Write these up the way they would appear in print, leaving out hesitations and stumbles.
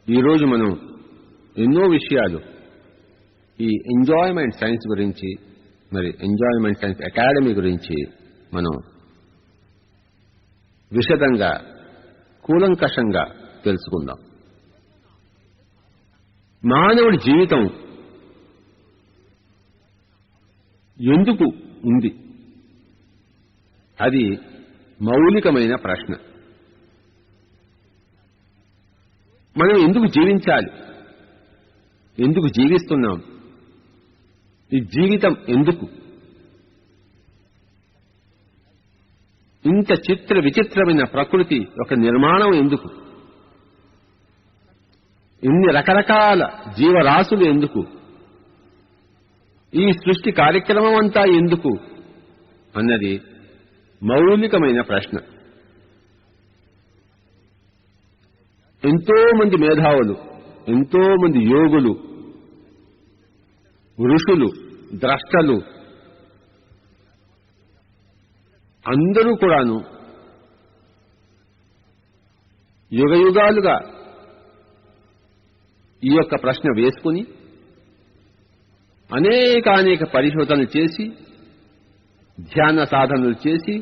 ఈరోజు మనం ఎన్నో విషయాలు ఈ ఎంజాయ్మెంట్ సైన్స్ గురించి, మరి ఎంజాయ్మెంట్ సైన్స్ అకాడమీ గురించి మనం విశదంగా కూలంకషంగా తెలుసుకుందాం. మానవుడి జీవితం ఎందుకు ఉంది? అది మౌలికమైన ప్రశ్న. మనం ఎందుకు జీవించాలి? ఎందుకు జీవిస్తున్నాం? ఈ జీవితం ఎందుకు? ఇంత చిత్ర విచిత్రమైన ప్రకృతి యొక్క నిర్మాణం ఎందుకు? ఇన్ని రకరకాల జీవరాశులు ఎందుకు? ఈ సృష్టి కార్యక్రమం అంతా ఎందుకు అన్నది మౌలికమైన ప్రశ్న. ఎంతో మంది మేధావులు, ఎంతో మంది యోగులు, ఋషులు, ద్రష్టలు అందరూ కూడాను యుగయుగాలుగా ఈ యొక్క ప్రశ్న వేసుకుని అనేక పరిశోధనలు చేసి, ధ్యాన సాధనలు చేసి,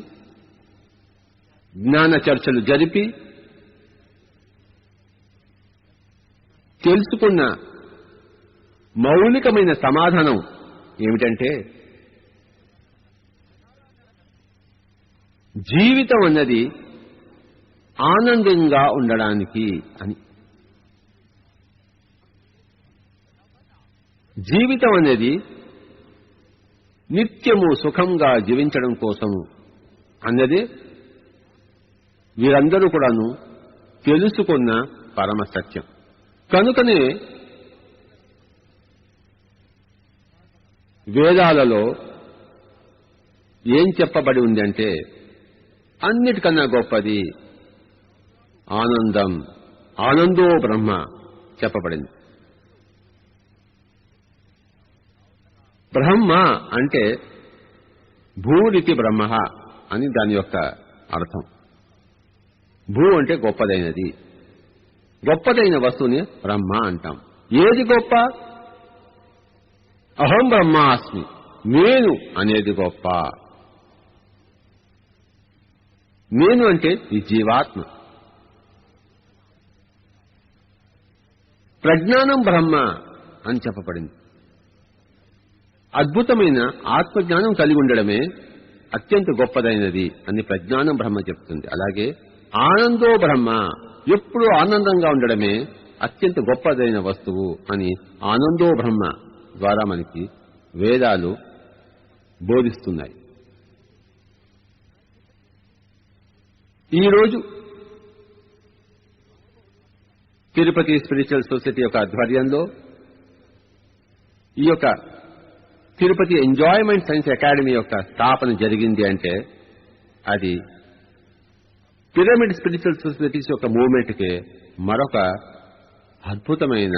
జ్ఞాన చర్చలు జరిపి తెలుసుకున్న మౌలికమైన సమాధానం ఏమిటంటే, జీవితం అన్నది ఆనందంగా ఉండడానికి అని. జీవితం అనేది నిత్యము సుఖంగా జీవించడం కోసము అన్నది వీరందరూ కూడాను తెలుసుకున్న పరమ సత్యం. కనుకనే వేదాలలో ఏం చెప్పబడి ఉందంటే, అన్నిటికన్నా గొప్పది ఆనందం, ఆనందో బ్రహ్మ చెప్పబడింది. బ్రహ్మ అంటే భూరితి బ్రహ్మ అని దాని యొక్క అర్థం. భూ అంటే గొప్పదైనది, గొప్పదైన వస్తువుని బ్రహ్మ అంటాం. ఏది గొప్ప? అహం బ్రహ్మాస్మి, నేను అనేది గొప్ప. నేను అంటే ఈ జీవాత్మ. ప్రజ్ఞానం బ్రహ్మ అని చెప్పబడింది. అద్భుతమైన ఆత్మజ్ఞానం కలిగి ఉండడమే అత్యంత గొప్పదైనది అని ప్రజ్ఞానం బ్రహ్మ చెప్తుంది. అలాగే ఆనందో బ్రహ్మ, ఎప్పుడూ ఆనందంగా ఉండడమే అత్యంత గొప్పదైన వస్తువు అని ఆనందో బ్రహ్మ ద్వారా మనకి వేదాలు బోధిస్తున్నాయి. ఈరోజు తిరుపతి స్పిరిచువల్ సొసైటీ యొక్క ఆధ్వర్యంలో ఈ యొక్క తిరుపతి ఎంజాయ్మెంట్ సైన్స్ అకాడమీ యొక్క స్థాపన జరిగింది అంటే అది పిరమిడ్ స్పిరిచువల్ సొసైటీస్ యొక్క మూవ్మెంట్కి మరొక అద్భుతమైన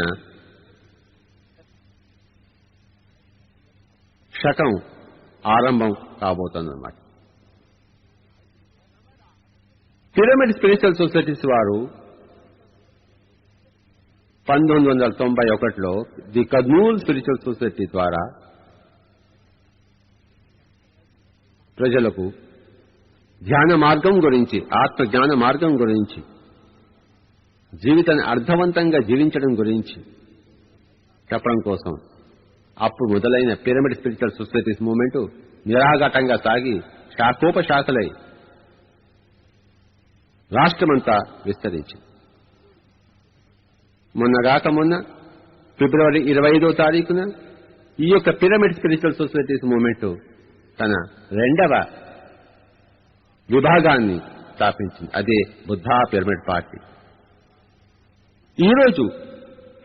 శకం ఆరంభం కాబోతుందన్నమాట. పిరమిడ్ స్పిరిచువల్ సొసైటీస్ వారు 1991లో ది కర్నూల్ స్పిరిచువల్ సొసైటీ ద్వారా ప్రజలకు ధ్యాన మార్గం గురించి, ఆత్మజ్ఞాన మార్గం గురించి, జీవితాన్ని అర్థవంతంగా జీవించడం గురించి చెప్పడం కోసం అప్పుడు మొదలైన పిరమిడ్ స్పిరిచువల్ సొసైటీస్ మూవ్మెంట్ నిరాఘాటంగా సాగి శాఖోపశాఖలై రాష్ట్రమంతా విస్తరించింది. మొన్న ఫిబ్రవరి 25వ తారీఖున ఈ యొక్క పిరమిడ్ స్పిరిచువల్ సొసైటీస్ మూవ్మెంట్ తన 2వ విభాగాన్ని స్థాపించింది. అదే బుద్ధా పిరమిడ్ పార్టీ. ఈరోజు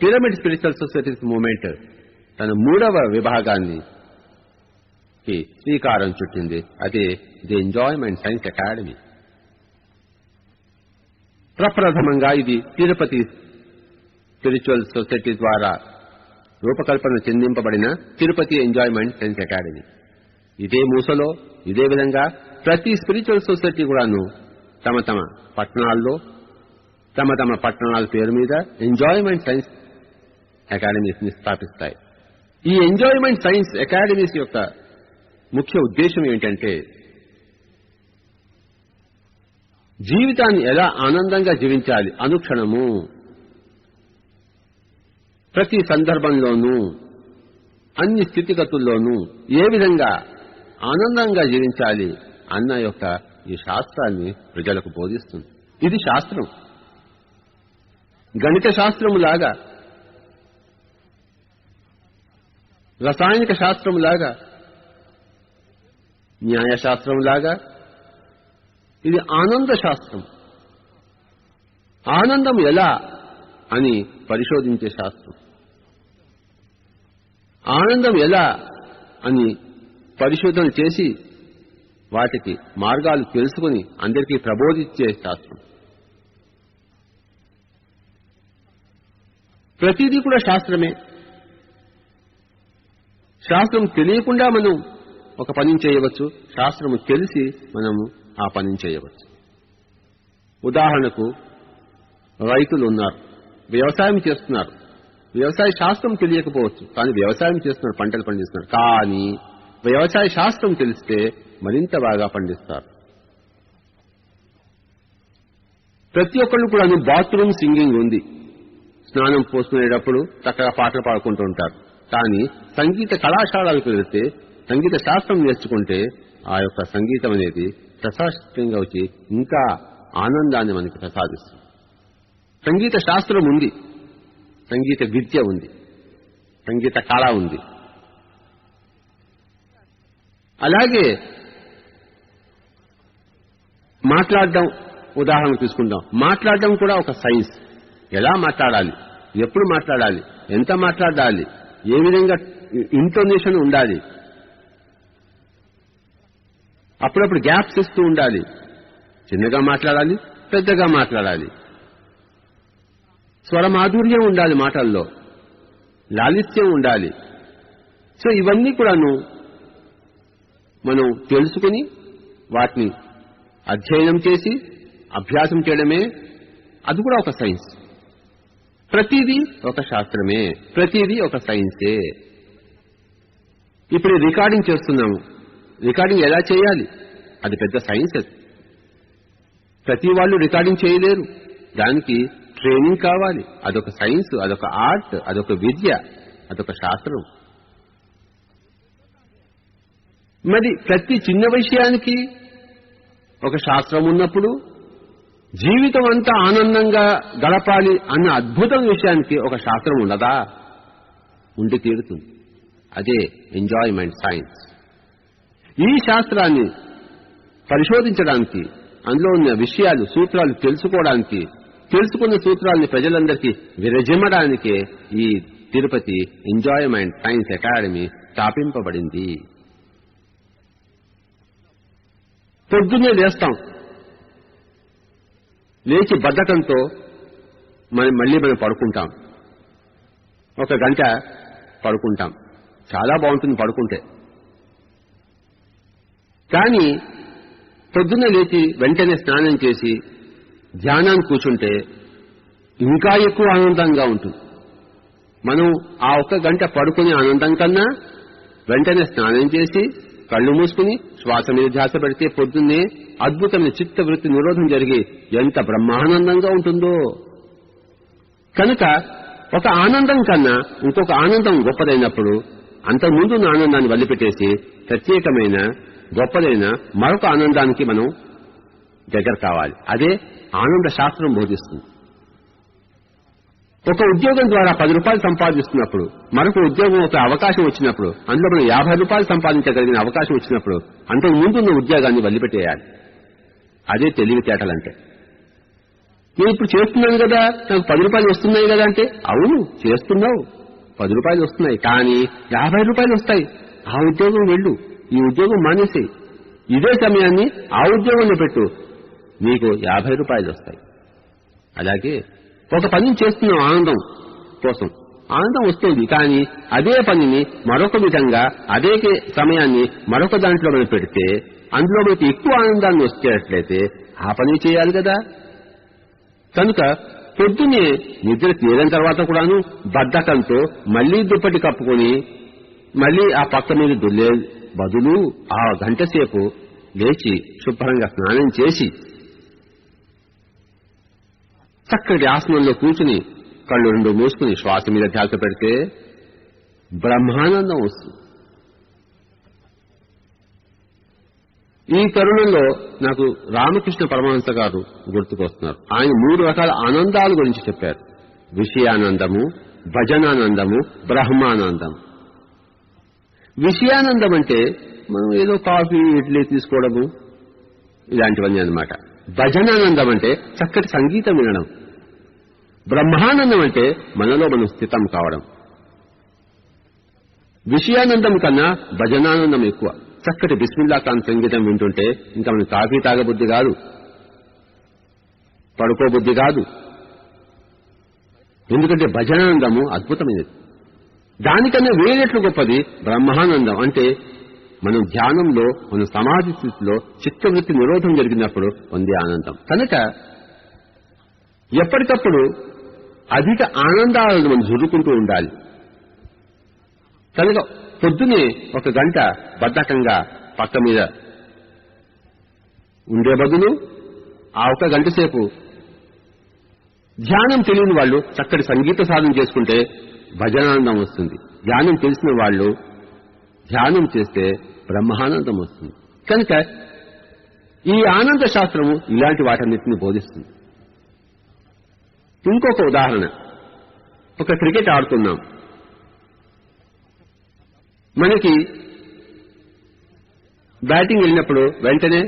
పిరమిడ్ స్పిరిచువల్ సొసైటీస్ మూవ్మెంట్ తన 3వ విభాగాన్ని శ్రీకారం చుట్టింది. అదే ది ఎంజాయ్మెంట్ సైన్స్ అకాడమీ. ప్రప్రథమంగా ఇది తిరుపతి స్పిరిచువల్ సొసైటీ ద్వారా రూపకల్పన చెందింపబడిన తిరుపతి ఎంజాయ్మెంట్ సైన్స్ అకాడమీ. ఇదే మూసలో, ఇదే విధంగా ప్రతి స్పిరిచువల్ సొసైటీ కూడాను తమ తమ పట్టణాల్లో, తమ తమ పట్టణాల పేరు మీద ఎంజాయ్మెంట్ సైన్స్ అకాడమీస్ ని స్థాపిస్తాయి. ఈ ఎంజాయ్మెంట్ సైన్స్ అకాడమీస్ యొక్క ముఖ్య ఉద్దేశం ఏంటంటే జీవితాన్ని ఎలా ఆనందంగా జీవించాలి, అనుక్షణము ప్రతి సందర్భంలోనూ అన్ని స్థితిగతుల్లోనూ ఏ విధంగా ఆనందంగా జీవించాలి అన్న యొక్క ఈ శాస్త్రాన్ని ప్రజలకు బోధిస్తుంది. ఇది శాస్త్రం. గణిత శాస్త్రములాగా, రసాయనిక శాస్త్రములాగా, న్యాయశాస్త్రంలాగా ఇది ఆనంద శాస్త్రం. ఆనందం ఎలా అని పరిశోధించే శాస్త్రం. ఆనందం ఎలా అని పరిశోధన చేసి వాటికి మార్గాలు తెలుసుకుని అందరికీ ప్రబోధించే శాస్త్రం. ప్రతిదీ కూడా శాస్త్రమే. శాస్త్రం తెలియకుండా మనం ఒక పని చేయవచ్చు, శాస్త్రము తెలిసి మనము ఆ పని చేయవచ్చు. ఉదాహరణకు రైతులు ఉన్నారు, వ్యవసాయం చేస్తున్నారు. వ్యవసాయ శాస్త్రం తెలియకపోవచ్చు, కానీ వ్యవసాయం చేస్తున్నారు, పంటలు పండిస్తున్నారు. కానీ వ్యవసాయ శాస్త్రం తెలిస్తే మరింత బాగా పండిస్తారు. ప్రతి ఒక్కళ్ళు కూడా బాత్రూమ్ సింగింగ్ ఉంది. స్నానం పోసుకునేటప్పుడు చక్కగా పాటలు పాడుకుంటూ ఉంటారు. కానీ సంగీత కళాశాలలకు వెళ్తే సంగీత శాస్త్రం నేర్చుకుంటే ఆ యొక్క సంగీతం అనేది ప్రశాస్త్రంగా వచ్చి ఇంకా ఆనందాన్ని మనకి ప్రసాదిస్తుంది. సంగీత శాస్త్రం ఉంది, సంగీత విద్య ఉంది, సంగీత కళ ఉంది. అలాగే మాట్లాడడం ఉదాహరణ తీసుకుందాం. మాట్లాడడం కూడా ఒక సైన్స్. ఎలా మాట్లాడాలి, ఎప్పుడు మాట్లాడాలి, ఎంత మాట్లాడాలి, ఏ విధంగా ఇంటోనేషన్ ఉండాలి, అప్పుడప్పుడు గ్యాప్స్ ఇస్తూ ఉండాలి, చిన్నగా మాట్లాడాలి, పెద్దగా మాట్లాడాలి, స్వరమాధుర్యం ఉండాలి, మాటల్లో లాలిత్యం ఉండాలి. సో ఇవన్నీ కూడాను మనం తెలుసుకుని వాటిని అధ్యయనం చేసి అభ్యాసం చేయడమే. అది కూడా ఒక సైన్స్. ప్రతిదీ ఒక శాస్త్రమే, ప్రతిదీ ఒక సైన్సే. ఇప్పుడు రికార్డింగ్ చేస్తున్నాము. రికార్డింగ్ ఎలా చేయాలి, అది పెద్ద సైన్స్. అది ప్రతి వాళ్ళు రికార్డింగ్ చేయలేరు, దానికి ట్రైనింగ్ కావాలి. అదొక సైన్స్, అదొక ఆర్ట్, అదొక విద్య, అదొక శాస్త్రం. మరి ప్రతి చిన్న విషయానికి ఒక శాస్త్రం ఉన్నప్పుడు జీవితం అంతా ఆనందంగా గడపాలి అన్న అద్భుతం విషయానికి ఒక శాస్త్రం ఉండదా? ఉండి తీరుతుంది. అదే ఎంజాయ్మెంట్ సైన్స్. ఈ శాస్త్రాన్ని పరిశోధించడానికి, అందులో ఉన్న విషయాలు, సూత్రాలు తెలుసుకోవడానికి, తెలుసుకున్న సూత్రాలని ప్రజలందరికీ విరజిమ్మడానికే ఈ తిరుపతి ఎంజాయ్మెంట్ సైన్స్ అకాడమీ స్థాపింపబడింది. పొద్దున్నే లేస్తాం, లేచి బద్ధకంతో మళ్ళీ మనం పడుకుంటాం. ఒక గంట పడుకుంటాం, చాలా బాగుంటుంది పడుకుంటే. కానీ పొద్దున్న లేచి వెంటనే స్నానం చేసి ధ్యానాన్ని కూర్చుంటే ఇంకా ఎక్కువ ఆనందంగా ఉంటుంది. మనం ఆ ఒక్క గంట పడుకునే ఆనందం కన్నా వెంటనే స్నానం చేసి కళ్ళు మూసుకుని శ్వాస మీద ధ్యాస పెడితే పొద్దున్నే అద్భుతమైన చిత్తవృత్తి నిరోధం జరిగి ఎంత బ్రహ్మానందంగా ఉంటుందో. కనుక ఒక ఆనందం కన్నా ఇంకొక ఆనందం గొప్పదైనప్పుడు అంతకుముందున్న ఆనందాన్ని వదిలిపెట్టేసి ప్రత్యేకమైన గొప్పదైన మరొక ఆనందానికి మనం దగ్గర కావాలి. అదే ఆనంద శాస్త్రం బోధిస్తుంది. ఒక ఉద్యోగం ద్వారా 10 రూపాయలు సంపాదిస్తున్నప్పుడు, మరొక ఉద్యోగం ఒక అవకాశం వచ్చినప్పుడు, అందులో మనం 50 రూపాయలు సంపాదించగలిగిన అవకాశం వచ్చినప్పుడు అంతకు ముందున్న ఉద్యోగాన్ని వదిలిపెట్టేయాలి. అదే తెలివితేటలంటే. నేను ఇప్పుడు చేస్తున్నాను కదా, నాకు 10 రూపాయలు వస్తున్నాయి కదా అంటే, అవును చేస్తున్నావు, 10 రూపాయలు వస్తున్నాయి, కానీ 50 రూపాయలు వస్తాయి. ఆ ఉద్యోగం వెళ్ళు, ఈ ఉద్యోగం మానేసి ఇదే సమయాన్ని ఆ ఉద్యోగంలో పెట్టు, నీకు 50 రూపాయలు వస్తాయి. అలాగే ఒక పనిని చేస్తున్నాం ఆనందం కోసం, ఆనందం వస్తుంది, కానీ అదే పనిని మరొక విధంగా అదే సమయాన్ని మరొక దాంట్లో మనం పెడితే అందులో మనకి ఎక్కువ ఆనందాన్ని వచ్చేటట్లయితే ఆ పని చేయాలి కదా. కనుక పొద్దున్నే నిద్ర తీరిన తర్వాత కూడాను బద్ధకంతో మళ్లీ దుప్పటి కప్పుకొని మళ్లీ ఆ పక్క మీద దుల్లే బదులు ఆ గంట సేపు లేచి శుభ్రంగా స్నానం చేసి చక్కటి ఆసనంలో కూర్చుని కళ్ళు రెండు మూసుకుని శ్వాస మీద ధ్యాస పెడితే బ్రహ్మానందం వస్తుంది. ఈ తరుణంలో నాకు రామకృష్ణ పరమహంస గారు గుర్తుకొస్తున్నారు. ఆయన 3 రకాల ఆనందాల గురించి చెప్పారు. విషయానందము, భజనానందము, బ్రహ్మానందం. విషయానందం అంటే మనం ఏదో కాఫీ ఇడ్లీ తీసుకోవడము ఇలాంటివన్నీ అన్నమాట. భజనానందం అంటే చక్కటి సంగీతం వినడం. బ్రహ్మానందం అంటే మనలో మనం స్థితం కావడం. విషయానందం కన్నా భజనానందం ఎక్కువ. చక్కటి బిస్మిల్లా ఖాన్ సంగీతం వింటుంటే ఇంకా మనం కాఫీ తాగబుద్ధి కాదు, పడుకోబుద్ధి కాదు. ఎందుకంటే భజనానందము అద్భుతమైనది. దానికన్నా వేరేట్లు గొప్పది బ్రహ్మానందం. అంటే మనం ధ్యానంలో, మన సమాధి స్థితిలో చిత్తవృత్తి నిరోధం జరిగినప్పుడు పొందే ఆనందం. కనుక ఎప్పటికప్పుడు అధిక ఆనందాలను మనం జురుకుంటూ ఉండాలి. కనుక పొద్దునే 1 గంట బద్ధకంగా పక్క మీద ఉండే బదులు ఆ 1 గంట సేపు ధ్యానం తెలియని వాళ్ళు చక్కటి సంగీత సాధన చేసుకుంటే భజనానందం వస్తుంది. ధ్యానం తెలిసిన వాళ్ళు ధ్యానం చేస్తే బ్రహ్మానందం వస్తుంది. కనుక ఈ ఆనంద శాస్త్రము ఇలాంటి వాటన్నిటిని బోధిస్తుంది. ఇంకొక ఉదాహరణ, ఒక క్రికెట్ ఆడుతున్నాం. మనకి బ్యాటింగ్ వెళ్ళినప్పుడు వెంటనే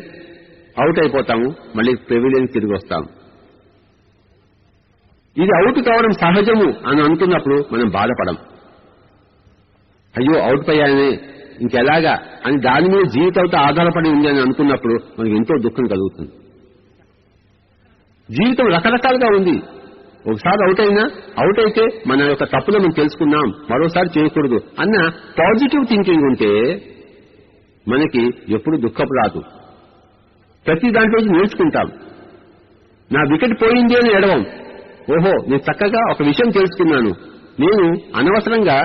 అవుట్ అయిపోతాము, మళ్ళీ పెవిలియన్ తిరిగి వస్తాము. ఇది అవుట్ కావడం సహజము అని అనుకున్నప్పుడు మనం బాధపడం. అయ్యో అవుట్ పోయానే ఇంకెలాగా అని దాని మీద జీవితంతో ఆధారపడి ఉంది అని అనుకున్నప్పుడు మనకి ఎంతో దుఃఖం కలుగుతుంది. జీవితం రకరకాలుగా ఉంది. ఒకసారి అవుట్ అయితే మన యొక్క తప్పులు మనం తెలుసుకున్నాం, మరోసారి చేయకూడదు అన్న పాజిటివ్ థింకింగ్ ఉంటే మనకి ఎప్పుడు దుఃఖపు రాదు. ప్రతి దాంట్లో నేర్చుకుంటాం. నా వికెట్ పోయింది అని ఎడవం. ఓహో, నేను చక్కగా ఒక విషయం తెలుసుకున్నాను. నేను అనవసరంగా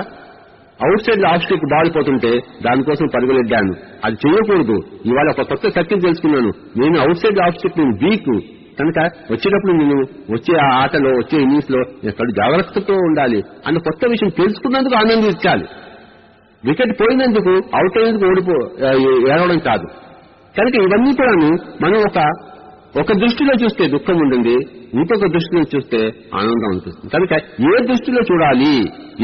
out side of stick ball పోతుంటే దానికోసం పరుగులెడ్డాను, అది చేయకూడదు. ఇవాళ ఒక కొత్త సత్యం తెలుసుకున్నాను. నేను అవుట్ సైడ్ ఆఫ్ స్టిక్ నేను వీక్ కనుక వచ్చేటప్పుడు నేను వచ్చే ఆ ఆటలో వచ్చే ఇన్నింగ్స్ లో ఎక్కడ జాగ్రత్తతో ఉండాలి అన్న కొత్త విషయం తెలుసుకున్నందుకు ఆనందించాలి. వికెట్ పోయినందుకు అవుట్ అయినందుకు ఏడవడం కాదు. కనుక ఇవన్నీ కూడా మనం ఒక దృష్టిలో చూస్తే దుఃఖం ఉంటుంది, ఇంకొక దృష్టిలో చూస్తే ఆనందం అనిపిస్తుంది. కనుక ఏ దృష్టిలో చూడాలి,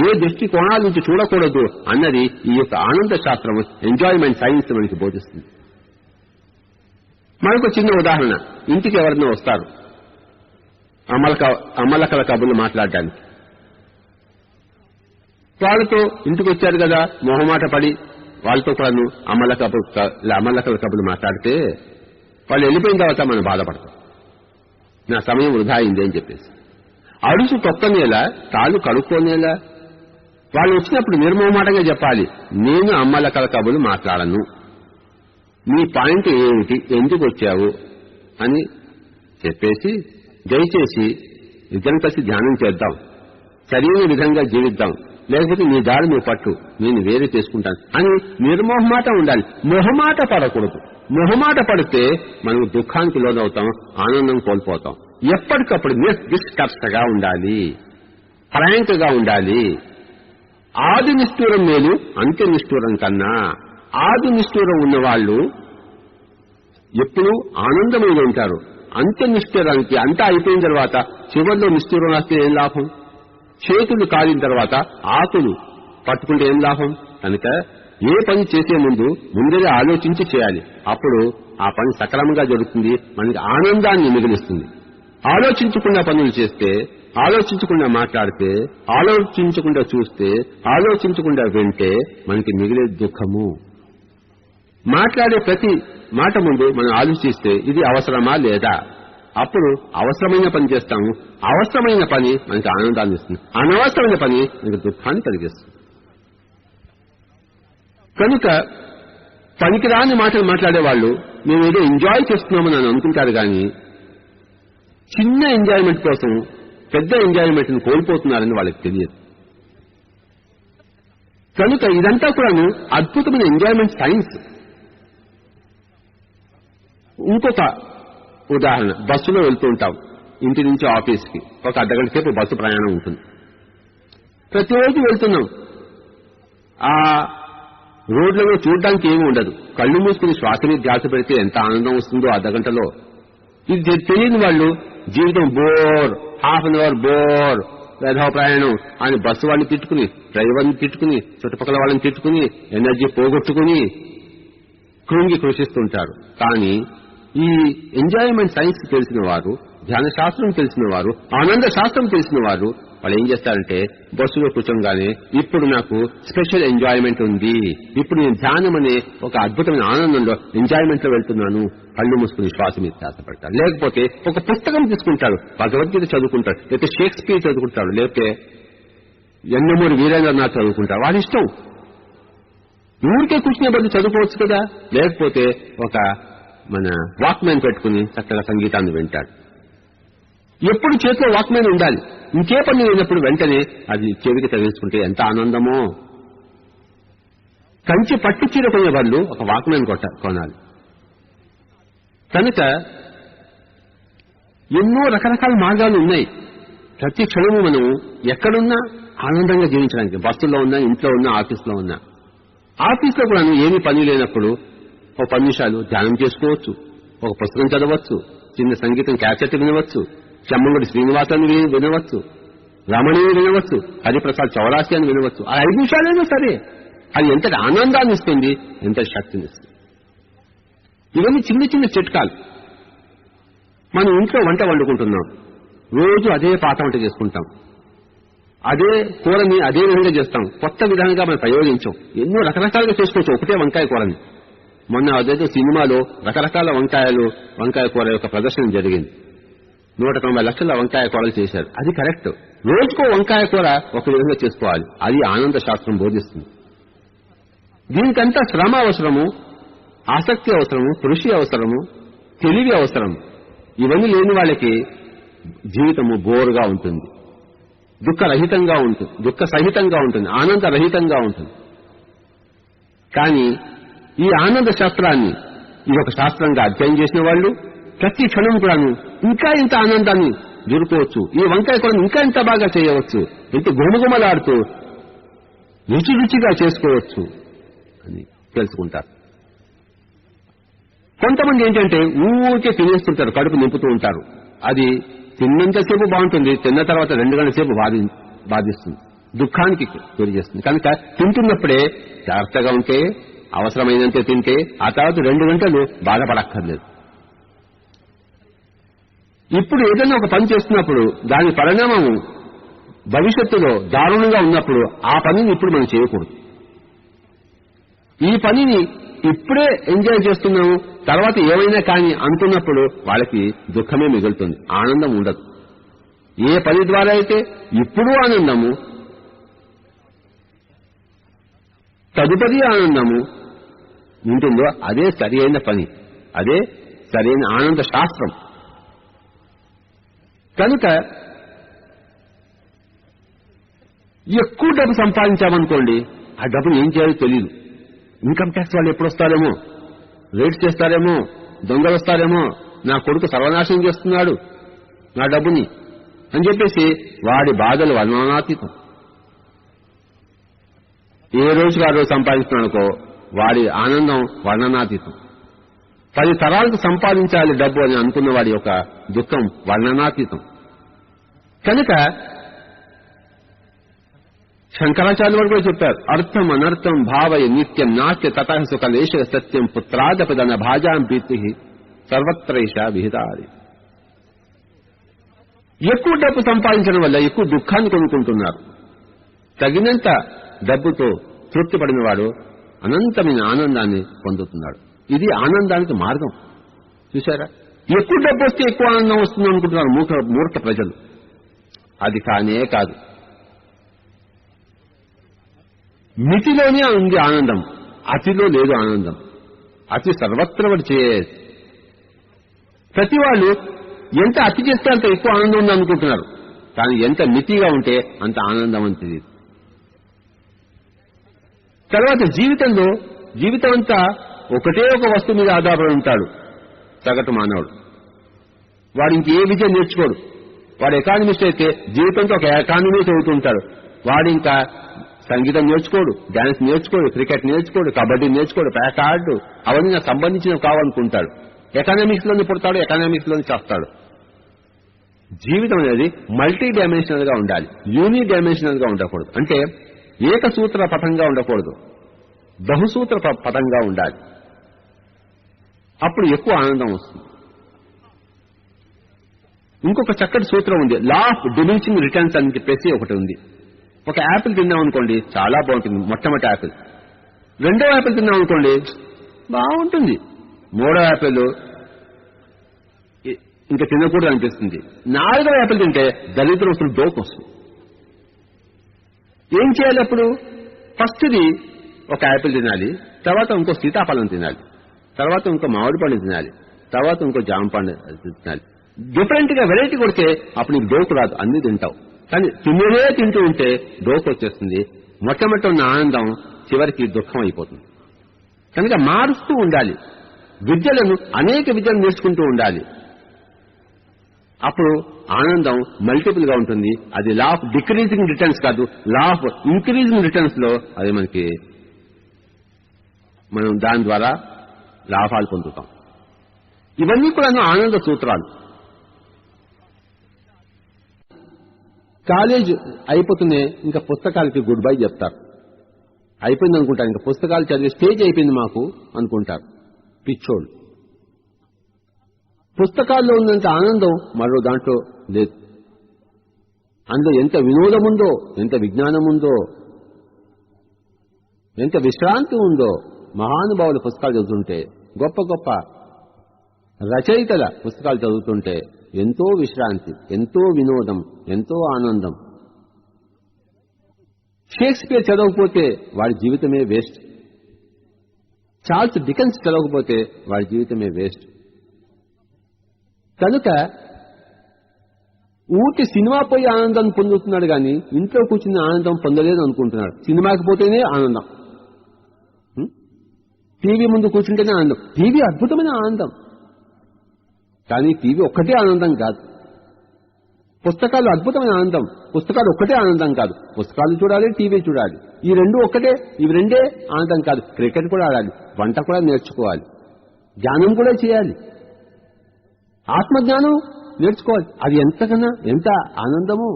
ఏ దృష్టి కోణాల నుంచి చూడకూడదు అన్నది ఈ యొక్క ఆనంద శాస్త్రం, ఎంజాయ్మెంట్ సైన్స్ మనకి బోధిస్తుంది. మరొక చిన్న ఉదాహరణ, ఇంటికి ఎవరైనా వస్తారు అమ్మలకల కబుర్లు మాట్లాడడానికి. వాళ్ళతో ఇంటికి వచ్చారు కదా మొహమాట పడి వాళ్ళతో కూడా అమ్మలకల కబుర్లు మాట్లాడితే వాళ్ళు వెళ్ళిపోయిన తర్వాత మనం బాధపడతాం. నా సమయం వృధా అయింది అని చెప్పేసి అడుసు తొక్కనేలా తాళ్ళు కడుక్కోనేలా. వాళ్ళు వచ్చినప్పుడు నిర్మోహమాటంగా చెప్పాలి, నేను అమ్మలకల కబుర్లు మాట్లాడను, నీ పాయింట్ ఏమిటి, ఎందుకు వచ్చావు అని చెప్పేసి దయచేసి ఇద్దరం కలిసి ధ్యానం చేద్దాం, సరైన విధంగా జీవిద్దాం, లేకపోతే నీ దారి నువ్వు పట్టు, నేను వేరే చేసుకుంటాను అని నిర్మోహమాట ఉండాలి. మొహమాట పడకూడదు. మొహమాట పడితే మనం దుఃఖానికి లోనవుతాం, ఆనందం కోల్పోతాం. ఎప్పటికప్పుడు నిష్కర్షగా ఉండాలి, ఫ్రాంక్ గా ఉండాలి. ఆది నిష్ఠూరం మేలు అంత్య నిష్ఠూరం కన్నా. ఆది నిష్ఠూరం ఉన్నవాళ్లు ఎప్పుడూ ఆనందమైన ఉంటారు. అంత్య నిష్ఠూరానికి అంతా అయిపోయిన తర్వాత చివరిలో నిష్ఠూరం వస్తే ఏం లాభం? చేతులు కాలిన తర్వాత ఆకులు పట్టుకుంటే ఏం లాభం? కనుక ఏ పని చేసే ముందే ఆలోచించి చేయాలి. అప్పుడు ఆ పని సక్రమంగా జరుగుతుంది, మనకి ఆనందాన్ని మిగిలిస్తుంది. ఆలోచించకుండా పనులు చేస్తే, ఆలోచించకుండా మాట్లాడితే, ఆలోచించకుండా చూస్తే, ఆలోచించకుండా వింటే మనకి మిగిలే దుఃఖము. మాట్లాడే ప్రతి మాట ముందు మనం ఆలోచిస్తే ఇది అవసరమా లేదా, అప్పుడు అవసరమైన పని చేస్తాము. అవసరమైన పని మనకి ఆనందాన్ని ఇస్తుంది, అనవసరమైన పని మనకి దుఃఖాన్ని కలిగిస్తుంది. కనుక పనికిరాని మాటలు మాట్లాడేవాళ్ళు మేము ఏదో ఎంజాయ్ చేస్తున్నామని అనుకుంటారు, కానీ చిన్న ఎంజాయ్మెంట్ కోసం పెద్ద ఎంజాయ్మెంట్ని కోల్పోతున్నారని వాళ్ళకి తెలియదు. కనుక ఇదంతా కూడాను అద్భుతమైన ఎంజాయ్మెంట్ సైన్స్. ఇంకొక ఉదాహరణ, బస్సులో వెళ్తూ ఉంటాం, ఇంటి నుంచి ఆఫీస్కి ఒక అర్ధగంట సేపు బస్సు ప్రయాణం ఉంటుంది. ప్రతిరోజు వెళ్తున్నాం, ఆ రోడ్లలో చూడడానికి ఏమీ ఉండదు. కళ్ళు మూసుకుని శ్వాసని ధ్యాస పెడితే ఎంత ఆనందం వస్తుందో అర్ధగంటలో. ఇది తెలియని వాళ్ళు జీవితం bore, half an hour bore, వేధవ ప్రయాణం అని బస్సు వాళ్ళని తిట్టుకుని, డ్రైవర్ని తిట్టుకుని, చుట్టుపక్కల వాళ్ళని తిట్టుకుని, ఎనర్జీ పోగొట్టుకుని కృంగి కృషిస్తుంటారు. కానీ ఈ ఎంజాయ్మెంట్ సైన్స్ తెలిసిన వారు, ధ్యాన శాస్త్రం తెలిసిన వారు, ఆనంద శాస్త్రం తెలిసిన వారు వాళ్ళు ఏం చేస్తారంటే బస్సులో కూర్చోగానే ఇప్పుడు నాకు స్పెషల్ ఎంజాయ్మెంట్ ఉంది, ఇప్పుడు నేను ధ్యానం అనే ఒక అద్భుతమైన ఆనందంలో ఎంజాయ్మెంట్ లో వెళ్తున్నాను, కళ్ళు మూసుకుని శ్వాస మీద ధ్యాసపడతాడు. లేకపోతే ఒక పుస్తకం తీసుకుంటాడు, భగవద్గీత చదువుకుంటాడు, లేకపోతే షేక్స్పియర్ చదువుకుంటాడు, లేకపోతే యండమూరి వీరేంద్రనాథ్ చదువుకుంటాడు. వాళ్ళ ఇష్టం. ఊరికే కూర్చునే బదులు చదువుకోవచ్చు కదా. లేకపోతే ఒక మన వాక్మెన్ పెట్టుకుని చక్కగా సంగీతాన్ని వింటాడు. ఎప్పుడు చేతిలో వాక్మెన్ ఉండాలి. ఇంకే పని లేనప్పుడు వెంటనే అది చెవికి తగిలించుకుంటే ఎంత ఆనందమో. కంచి పట్టు చీర కొనే వాళ్ళు ఒక వాక్మెన్ కొనాలి. కనుక ఎన్నో రకరకాల మార్గాలు ఉన్నాయి. ప్రతి క్షణము మనం ఎక్కడున్నా ఆనందంగా జీవించడానికి, బస్సులో ఉన్నా, ఇంట్లో ఉన్నా, ఆఫీస్లో ఉన్నా. ఆఫీస్లో కూడా ఏమీ పని లేనప్పుడు ఒక 10 నిమిషాలు ధ్యానం చేసుకోవచ్చు, ఒక పుస్తకం చదవచ్చు, చిన్న సంగీతం క్యాసెట్ వినవచ్చు, చెమ్మంగుడి శ్రీనివాసాన్ని వినవచ్చు, రమణీని వినవచ్చు, హరిప్రసాద్ చౌరాసి అని వినవచ్చు. ఆ 5 నిమిషాలైనా సరే అది ఎంతటి ఆనందాన్ని ఇస్తుంది, ఎంతటి శక్తిని ఇస్తుంది. ఇవన్నీ చిన్న చిన్న చిట్కాలు. మనం ఇంట్లో వంట వండుకుంటున్నాం, రోజు అదే పాత వంట చేసుకుంటాం, అదే కూరని అదే విధంగా చేస్తాం, కొత్త విధానంగా మనం ప్రయోగించాం. ఎన్నో రకరకాలుగా చేసుకోవచ్చు ఒకటే వంకాయ కూరని. మొన్న అదేదో సినిమాలో రకరకాల వంకాయ కూర యొక్క ప్రదర్శన జరిగింది. 190 లక్షల వంకాయ కూరలు చేశారు. అది కరెక్ట్. రోజుకో వంకాయ కూర ఒక విధంగా చేసుకోవాలి. అది ఆనంద శాస్త్రం బోధిస్తుంది. దీనికంతా శ్రమ అవసరము, ఆసక్తి అవసరము, కృషి అవసరము, తెలివి అవసరం. ఇవన్నీ లేని వాళ్ళకి జీవితము బోరుగా ఉంటుంది, దుఃఖరహితంగా ఉంటుంది, దుఃఖ సహితంగా ఉంటుంది, ఆనందరహితంగా ఉంటుంది. కానీ ఈ ఆనంద శాస్త్రాన్ని ఇది ఒక శాస్త్రంగా అధ్యయనం చేసిన వాళ్ళు ప్రతి క్షణం కూడాను ఇంకా ఇంత ఆనందాన్ని దొరుకోవచ్చు, ఈ వంకాయ కూరను ఇంకా ఇంత బాగా చేయవచ్చు, ఇంత గుమగుమలాడుతూ రుచి రుచిగా చేసుకోవచ్చు అని తెలుసుకుంటారు. కొంతమంది ఏంటంటే ఊరికే తినేస్తుంటారు, కడుపు నింపుతూ ఉంటారు. అది తిన్నంతసేపు బాగుంటుంది, తిన్న తర్వాత 2 గంటల సేపు బాధిస్తుంది, దుఃఖానికి గురి చేస్తుంది. కనుక తింటున్నప్పుడే జాగ్రత్తగా ఉంటే, అవసరమైనంతే తింటే ఆ తర్వాత 2 గంటలు బాధపడక్కర్లేదు. ఇప్పుడు ఏదైనా ఒక పని చేస్తున్నప్పుడు దాని పరిణామం భవిష్యత్తులో దారుణంగా ఉన్నప్పుడు ఆ పనిని ఇప్పుడు మనం చేయకూడదు. ఈ పనిని ఇప్పుడే ఎంజాయ్ చేస్తున్నాము, తర్వాత ఏమైనా కానీ అనుకున్నప్పుడు వాళ్ళకి దుఃఖమే మిగులుతుంది, ఆనందం ఉండదు. ఏ పని ద్వారా అయితే ఇప్పుడు ఆనందము, తదుపరి ఆనందము ఉంటుందో అదే సరైన పని, అదే సరైన ఆనంద శాస్త్రం. కనుక ఎక్కువ డబ్బు సంపాదించామనుకోండి, ఆ డబ్బును ఏం చేయాలో తెలియదు. ఇన్కమ్ ట్యాక్స్ వాళ్ళు ఎప్పుడు వస్తారేమో, రేట్స్ చేస్తారేమో, దొంగలు వస్తారేమో, నా కొడుకు సర్వనాశనం చేస్తున్నాడు నా డబ్బుని అని చెప్పేసి వాడి బాధలు వర్ణనాతీతం. ఏ రోజుకి ఆ రోజు సంపాదిస్తున్నాడుకో వాడి ఆనందం వర్ణనాతీతం. 10 తరాలకు సంపాదించాలి డబ్బు అని అనుకున్న వాడి యొక్క దుఃఖం వర్ణనాతీతం. కనుక శంకరాచార్య వారు కూడా చెప్పారు, అర్థం అనర్థం భావయ నిత్యం నాట్య తత సుఖలేశ సత్యం పుత్రాదపదన భాజాం ప్రీతి సర్వత్రైష విహితాది. ఎక్కువ డబ్బు సంపాదించడం వల్ల ఎక్కువ దుఃఖాన్ని కొనుక్కుంటున్నారు. తగినంత డబ్బుతో తృప్తి పడిన వాడు అనంతమైన ఆనందాన్ని పొందుతున్నాడు. ఇది ఆనందానికి మార్గం. చూశారా, ఎక్కువ డబ్బు వస్తే ఎక్కువ ఆనందం వస్తుంది అనుకుంటున్నారు మూర్ఖ ప్రజలు. అది కానే కాదు. మితిలోనే ఉంది ఆనందం, అతిలో లేదు ఆనందం. అతి సర్వత్ర వాడు చేయ. ప్రతి వాళ్ళు ఎంత అతి చేస్తే అంత ఎక్కువ ఆనందం ఉంది అనుకుంటున్నారు. కానీ ఎంత మితిగా ఉంటే అంత ఆనందం అని తెలియదు. తర్వాత జీవితం అంతా ఒకటే ఒక వస్తువు మీద ఆధారపడి ఉంటాడు సగటు మానవుడు. వాడు ఇంకే విద్య నేర్చుకోడు. వాడు ఎకానమిస్ట్ అయితే జీవితంతో ఒక ఎకానమీ చదువుతుంటాడు. వాడు ఇంకా సంగీతం నేర్చుకోడు, డాన్స్ నేర్చుకోడు, క్రికెట్ నేర్చుకోడు, కబడ్డీ నేర్చుకోడు, పేట ఆడు, అవన్నీ నాకు సంబంధించినవి కావాలనుకుంటాడు. ఎకనామిక్స్ లోనే పుడతాడు, ఎకనామిక్స్ లోనే చేస్తాడు. జీవితం అనేది మల్టీ డైమెన్షనల్ గా ఉండాలి, యూని డైమెన్షనల్ గా ఉండకూడదు. అంటే ఏకసూత్ర పథంగా ఉండకూడదు, బహుసూత్ర పథంగా ఉండాలి. అప్పుడు ఎక్కువ ఆనందం వస్తుంది. ఇంకొక చక్కటి సూత్రం ఉంది, లా ఆఫ్ డిమినిషింగ్ రిటర్న్స్ అని చెప్పేసి ఒకటి ఉంది. ఒక యాపిల్ తిన్నాం అనుకోండి, చాలా బాగుంటుంది మొట్టమొదటి యాపిల్. రెండో యాపిల్ తిన్నాం అనుకోండి, బాగుంటుంది. మూడో యాపిల్ ఇంకా తినకూడదు అనిపిస్తుంది. నాలుగో యాపిల్ తింటే దరిద్రం వస్తుంది, డోకు వస్తుంది. ఏం చేయాలి అప్పుడు? ఫస్ట్ది ఒక యాపిల్ తినాలి, తర్వాత ఇంకో సీతాఫలం తినాలి, తర్వాత ఇంకో మామిడి పండు తినాలి, తర్వాత ఇంకో జామ పండు తినాలి. డిఫరెంట్ గా వెరైటీ కొడితే అప్పుడు నీకు డోకు రాదు, అన్ని తింటావు. కానీ తినేదే తింటూ ఉంటే డోకు వచ్చేస్తుంది. మొట్టమొదటి ఉన్న ఆనందం చివరికి దుఃఖం అయిపోతుంది. కనుక మారుస్తూ ఉండాలి, విద్యలను అనేక విద్యలు నేర్చుకుంటూ ఉండాలి. అప్పుడు ఆనందం మల్టిపుల్ గా ఉంటుంది. అది లా ఆఫ్ డిక్రీజింగ్ రిటర్న్స్ కాదు, లా ఆఫ్ ఇంక్రీజింగ్ రిటర్న్స్ లో అది మనం దాని ద్వారా లాభాలు పొందుతాం. ఇవన్నీ కూడా ఆనంద సూత్రాలు. కాలేజ్ అయిపోతూనే ఇంకా పుస్తకాలకి గుడ్ బై చెప్తారు. అయిపోయింది అనుకుంటారు, ఇంకా పుస్తకాలు చదివే స్టేజ్ అయిపోయింది మాకు అనుకుంటారు పిచ్చోళ్ళు. పుస్తకాల్లో ఉన్నంత ఆనందం మరో దాంట్లో లేదు. అందులో ఎంత వినోదం ఉందో, ఎంత విజ్ఞానం ఉందో, ఎంత విశ్రాంతి ఉందో. మహానుభావుల పుస్తకాలు చదువుతుంటే, గొప్ప గొప్ప రచయితల పుస్తకాలు చదువుతుంటే ఎంతో విశ్రాంతి, ఎంతో వినోదం, ఎంతో ఆనందం. షేక్స్పియర్ చదవకపోతే వాడి జీవితమే వేస్ట్. చార్ల్స్ డికెన్స్ చదవకపోతే వాడి జీవితమే వేస్ట్. కనుక ఊరికి సినిమా పోయి ఆనందం పొందుతున్నాడు కానీ ఇంట్లో కూర్చుని ఆనందం పొందలేదు అనుకుంటున్నాడు. సినిమాకి పోతేనే ఆనందం, టీవీ ముందు కూర్చుంటేనే ఆనందం. టీవీ అద్భుతమైన ఆనందం, కానీ టీవీ ఒక్కటే ఆనందం కాదు. పుస్తకాలు అద్భుతమైన ఆనందం, పుస్తకాలు ఒక్కటే ఆనందం కాదు. పుస్తకాలు చూడాలి, టీవీ చూడాలి, ఈ రెండు ఒక్కటే, ఇవి రెండే ఆనందం కాదు. క్రికెట్ కూడా ఆడాలి, వంట కూడా నేర్చుకోవాలి, ధ్యానం కూడా చేయాలి, ఆత్మజ్ఞానం నేర్చుకోవాలి. అది ఎంత ఆనందము.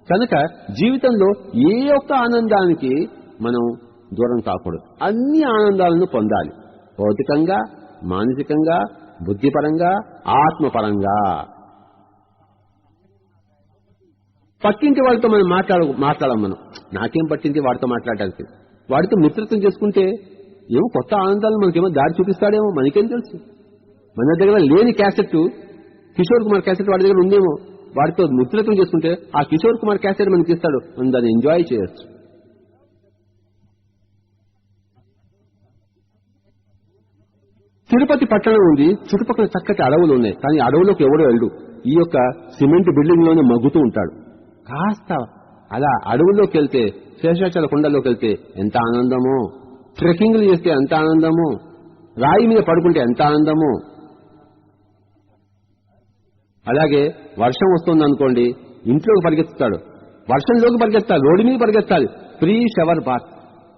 కనుక జీవితంలో ఏ ఒక్క ఆనందానికి మనం దూరం కాకూడదు. అన్ని ఆనందాలను పొందాలి, భౌతికంగా, మానసికంగా, బుద్ధిపరంగా, ఆత్మపరంగా. పక్కింటి వాళ్ళతో మనం మాట్లాడాం. మనం నాకేం పట్టింది వాడితో మాట్లాడడానికి. వాడితో మిత్రత్వం చేసుకుంటే ఏమో కొత్త ఆనందాలను మనకేమో దారి చూపిస్తాడేమో, మనకేం తెలుసు. మన దగ్గర లేని క్యాసెట్, కిషోర్ కుమార్ క్యాసెట్ వాడి దగ్గర ఉందేమో. వాడితో మిత్రత్వం చేసుకుంటే ఆ కిషోర్ కుమార్ క్యాసెట్ మనకి ఇస్తాడు, మనం దాన్ని ఎంజాయ్ చేయొచ్చు. తిరుపతి పట్టణం ఉంది, చుట్టుపక్కల చక్కటి అడవులు ఉన్నాయి, కానీ అడవులోకి ఎవడో వెళ్ళు. ఈ యొక్క సిమెంట్ బిల్డింగ్ లోనే మగ్గుతూ ఉంటాడు. కాస్త అలా అడవుల్లోకి వెళ్తే, శేషాచల కొండల్లోకి వెళ్తే ఎంత ఆనందమో, ట్రెక్కింగ్లు చేస్తే ఎంత ఆనందమో, రాయి మీద పడుకుంటే ఎంత ఆనందమో. అలాగే వర్షం వస్తుంది అనుకోండి, ఇంట్లోకి పరిగెత్తుతాడు, వర్షంలోకి పరిగెత్తాలి, రోడ్డు మీద పరిగెత్తాలి, ఫ్రీ షవర్ బాత్,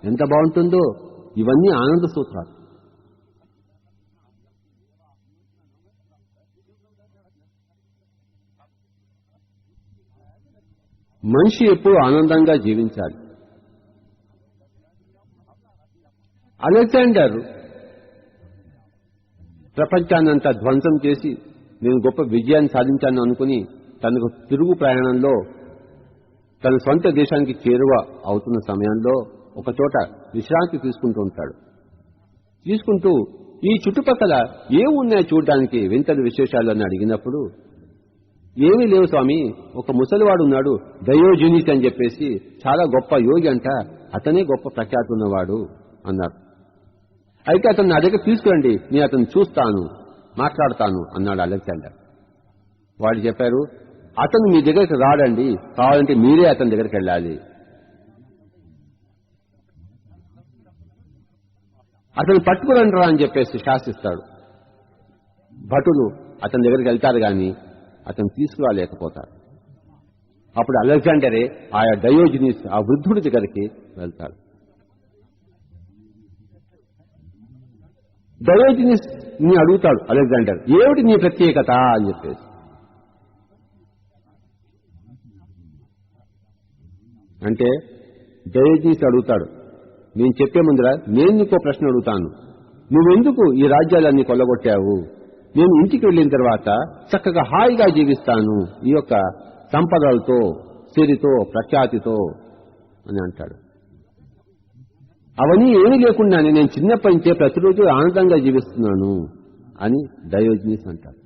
ఎంత బాగుంటుందో. ఇవన్నీ ఆనంద సూత్రాలు. మనిషి ఎప్పుడూ ఆనందంగా జీవించాలి. అలెగ్జాండర్ ప్రపంచాన్నంతా ధ్వంసం చేసి నేను గొప్ప విజయాన్ని సాధించాను అనుకుని తనకు తిరుగు ప్రయాణంలో తన సొంత దేశానికి చేరువ అవుతున్న సమయంలో ఒక చోట విశ్రాంతి తీసుకుంటూ ఉంటాడు. తీసుకుంటూ ఈ చుట్టుపక్కల ఏమున్నాయో చూడడానికి వింతలు విశేషాలు అని అడిగినప్పుడు, ఏమీ లేవు స్వామి, ఒక ముసలివాడు ఉన్నాడు, డయోజీనిస్ అని చెప్పేసి, చాలా గొప్ప యోగి అంట, అతనే గొప్ప ప్రఖ్యాతి ఉన్నవాడు అన్నారు. అయితే అతను నా దగ్గర తీసుకురండి, నేను అతను చూస్తాను, మాట్లాడతాను అన్నాడు అలెగ్జాండర్. వాళ్ళు చెప్పారు, అతను మీ దగ్గరికి రాడండి, కావాలంటే మీరే అతని దగ్గరికి వెళ్ళాలి. అతను పట్టుకురండి రా అని చెప్పేసి శాసిస్తాడు. భటులు అతని దగ్గరికి వెళ్తారు కానీ అతను తీసుకురాలేకపోతారు. అప్పుడు అలెగ్జాండరే ఆయా డయోజనీస్ ఆ వృద్ధుడి దగ్గరికి వెళ్తాడు. డయోజనీస్ ని అడుగుతాడు అలెగ్జాండర్, ఏమిటి నీ ప్రత్యేకత అని చెప్పేసి. అంటే డయోజనీస్ అడుగుతాడు, నేను చెప్పే ముందర నేను నీకో ప్రశ్న అడుగుతాను, నువ్వెందుకు ఈ రాజ్యాలన్నీ కొల్లగొట్టావు? నేను ఇంటికి వెళ్ళిన తర్వాత చక్కగా హాయిగా జీవిస్తాను ఈ యొక్క సంపదలతో, సిరితో, ప్రఖ్యాతితో అని అంటాడు. అవన్నీ ఏమీ లేకుండా నేను చిన్నప్పటి నుంచే ప్రతిరోజు ఆనందంగా జీవిస్తున్నాను అని డయోజనీస్ అంటాడు.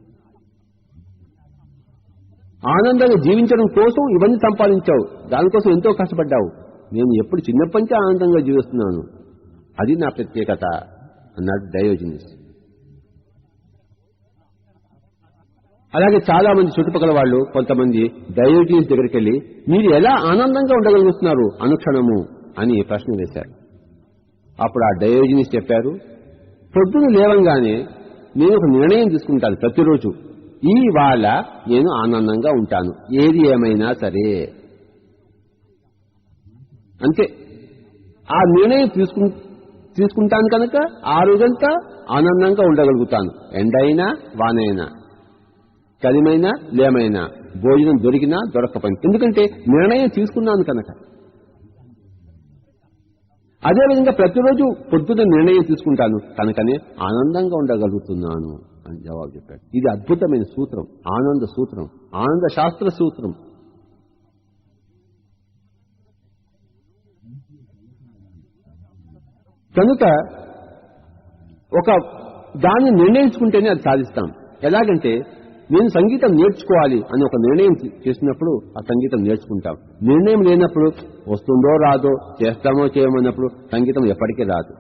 ఆనందంగా జీవించడం కోసం ఇవన్నీ సంపాదించావు, దానికోసం ఎంతో కష్టపడ్డావు, నేను ఎప్పుడు చిన్నప్పటి నుంచే ఆనందంగా జీవిస్తున్నాను, అది నా ప్రత్యేకత అన్నాడు డయోజనీస్. అలాగే చాలా మంది చుట్టుపక్కల వాళ్ళు కొంతమంది డయోజనీస్ దగ్గరికి వెళ్ళి, మీరు ఎలా ఆనందంగా ఉండగలుగుతున్నారు అనుక్షణము అని ప్రశ్న వేశారు. అప్పుడు ఆ డయోజనీస్ చెప్పారు, పొద్దున లేవంగానే నేను ఒక నిర్ణయం తీసుకుంటాను, ప్రతిరోజు ఇవాళ నేను ఆనందంగా ఉంటాను, ఏది ఏమైనా సరే, అంతే. ఆ నిర్ణయం తీసుకుంటాను కనుక ఆ రోజంతా ఆనందంగా ఉండగలుగుతాను, ఎండైనా వానైనా, కలిమైనా లేమైనా, భోజనం దొరికినా దొరకపోయినా, ఎందుకంటే నిర్ణయం తీసుకున్నాను కనుక. అదేవిధంగా ప్రతిరోజు పొద్దున్న నిర్ణయం తీసుకుంటాను కనుకనే ఆనందంగా ఉండగలుగుతున్నాను అని జవాబు చెప్పాడు. ఇది అద్భుతమైన సూత్రం, ఆనంద సూత్రం, ఆనంద శాస్త్ర సూత్రం. కనుక ఒక దాన్ని నిర్ణయించుకుంటేనే అది సాధిస్తాం. ఎలాగంటే నేను సంగీతం నేర్చుకోవాలి అని ఒక నిర్ణయం చేసినప్పుడు ఆ సంగీతం నేర్చుకుంటాం. నిర్ణయం లేనప్పుడు వస్తుందో రాదో, చేస్తామో చేయమన్నప్పుడు సంగీతం ఎప్పటికీ రాదు.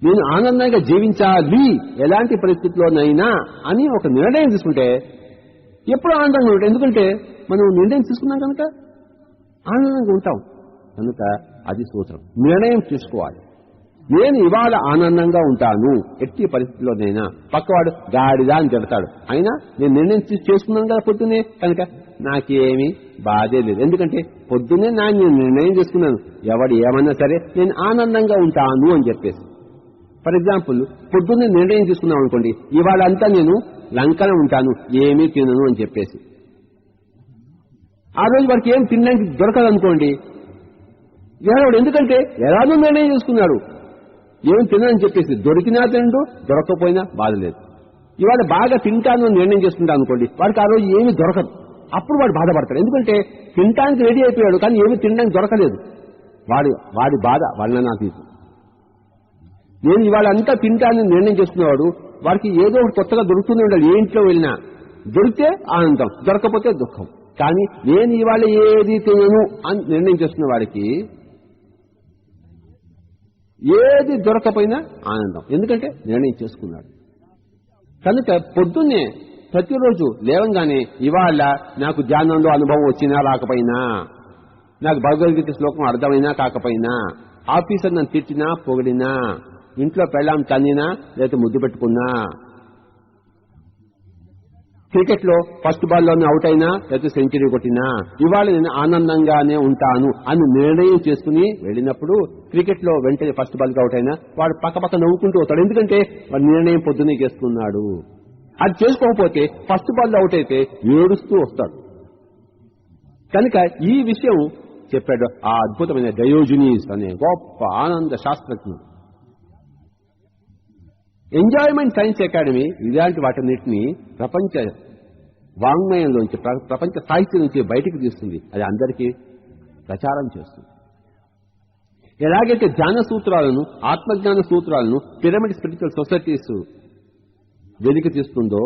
నేను ఆనందంగా జీవించాలి ఎలాంటి పరిస్థితుల్లోనైనా అని ఒక నిర్ణయం తీసుకుంటే ఎప్పుడు ఆనందంగా ఉంటాం, ఎందుకంటే మనం నిర్ణయం తీసుకున్నాం కనుక ఆనందంగా ఉంటాం. కనుక అది సూత్రం, నిర్ణయం తీసుకోవాలి. నేను ఇవాళ ఆనందంగా ఉంటాను, ఎట్టి పరిస్థితుల్లోనైనా. పక్కవాడు గాడిదా అని చెబుతాడు, అయినా నేను నిర్ణయం చేసుకున్నాను కదా పొద్దునే, కనుక నాకేమీ బాధే లేదు, ఎందుకంటే పొద్దునే నేను నిర్ణయం చేసుకున్నాను, ఎవడు ఏమన్నా సరే నేను ఆనందంగా ఉంటాను అని చెప్పేసి. ఫర్ ఎగ్జాంపుల్, పొద్దున్నే నిర్ణయం తీసుకున్నాం అనుకోండి, ఇవాళ అంతా నేను లంకన ఉంటాను, ఏమీ తినను అని చెప్పేసి. ఆ రోజు వాడికి ఏం తినడానికి దొరకదు అనుకోండి, ఎవడు, ఎందుకంటే ఎలాగో నిర్ణయం చేసుకున్నాడు ఏం తినని చెప్పేసి. దొరికినా తిండు, దొరకకపోయినా బాధ లేదు. ఇవాళ బాగా తింటాను అని నిర్ణయం చేసుకుంటా అనుకోండి, వాడికి ఆ రోజు ఏమీ దొరకదు, అప్పుడు వాడు బాధపడతాడు, ఎందుకంటే తినటానికి రెడీ అయిపోయాడు కానీ ఏమీ తినడానికి దొరకలేదు. వాడి బాధ వర్ణనాతీతం. నేను ఇవాళ అంతా తింటానని నిర్ణయం చేసుకునేవాడు, వాడికి ఏదో ఒకటి కొత్తగా దొరుకుతూనే ఉండాలి, ఏ ఇంట్లో వెళ్ళినా. దొరికితే ఆనందం, దొరకపోతే దుఃఖం. కానీ నేను ఇవాళ ఏది తినను అని నిర్ణయం చేసుకున్న వాడికి ఏది దొరకపోయినా ఆనందం, ఎందుకంటే నిర్ణయం చేసుకున్నాడు. కనుక పొద్దున్నే ప్రతిరోజు లేవంగానే ఇవాళ నాకు ధ్యానంలో అనుభవం వచ్చినా రాకపోయినా, నాకు భగవద్గీత శ్లోకం అర్థమైనా కాకపోయినా, ఆఫీసర్ నన్ను తిట్టినా పొగిడినా, ఇంట్లో పెళ్ళాం తన్నినా లేదా ముద్దు పెట్టుకున్నా, క్రికెట్ లో ఫస్ట్ బాల్లోనే అవుట్ అయినా లేదా సెంచరీ కొట్టినా, ఇవాళ నేను ఆనందంగానే ఉంటాను అని నిర్ణయం చేసుకుని వెళ్ళినప్పుడు క్రికెట్ లో వెంటనే ఫస్ట్ బాల్ అవుట్ అయినా వాడు పక్క నవ్వుకుంటూ వస్తాడు, ఎందుకంటే వాడు నిర్ణయం పొద్దునే చేసుకున్నాడు. అది చేసుకోకపోతే ఫస్ట్ బాల్ అవుట్ అయితే ఏడుస్తూ వస్తాడు. కనుక ఈ విషయం చెప్పాడు ఆ అద్భుతమైన డయోజనీస్ అనే గొప్ప ఆనంద శాస్త్రజ్ఞుడు. ఎంజాయ్మెంట్ సైన్స్ అకాడమీ ఇలాంటి వాటన్నిటిని ప్రపంచ వాంగ్మయంలోంచి, ప్రపంచ సాహిత్యం నుంచి బయటికి తీస్తుంది, అది అందరికీ ప్రచారం చేస్తుంది. ఎలాగైతే ధ్యాన సూత్రాలను, ఆత్మజ్ఞాన సూత్రాలను పిరమిడ్ స్పిరిచువల్ సొసైటీస్ వెలికి తీస్తుందో,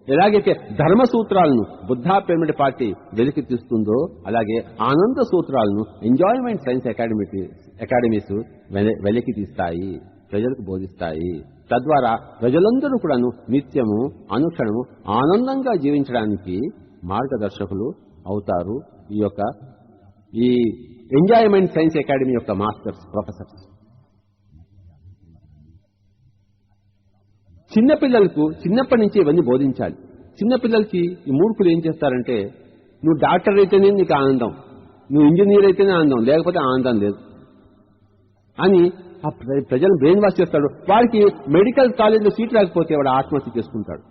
ఎలాగైతే ధర్మ సూత్రాలను బుద్ధా పిరమిడ్ పార్టీ వెలికి తీస్తుందో, అలాగే ఆనంద సూత్రాలను ఎంజాయ్మెంట్ సైన్స్ అకాడమీస్ వెలికి తీస్తాయి, ప్రజలకు బోధిస్తాయి. తద్వారా ప్రజలందరూ కూడాను నిత్యము అనుక్షణము ఆనందంగా జీవించడానికి మార్గదర్శకులు అవుతారు. ఈ ఎంజాయ్మెంట్ సైన్స్ అకాడమీ యొక్క మాస్టర్స్, ప్రొఫెసర్స్. చిన్నపిల్లలకు చిన్నప్పటి నుంచి ఇవన్నీ బోధించాలి. చిన్నపిల్లలకి ఈ మూర్ఖులు ఏం చేస్తారంటే, నువ్వు డాక్టర్ అయితేనే నీకు ఆనందం, నువ్వు ఇంజనీర్ అయితేనే ఆనందం, లేకపోతే ఆనందం లేదు అని ఆ ప్రజలను బ్రెయిన్ వాష్ చేస్తాడు. వాడికి మెడికల్ కాలేజీలో సీట్ రాకపోతే వాడు ఆత్మహత్య చేసుకుంటాడు.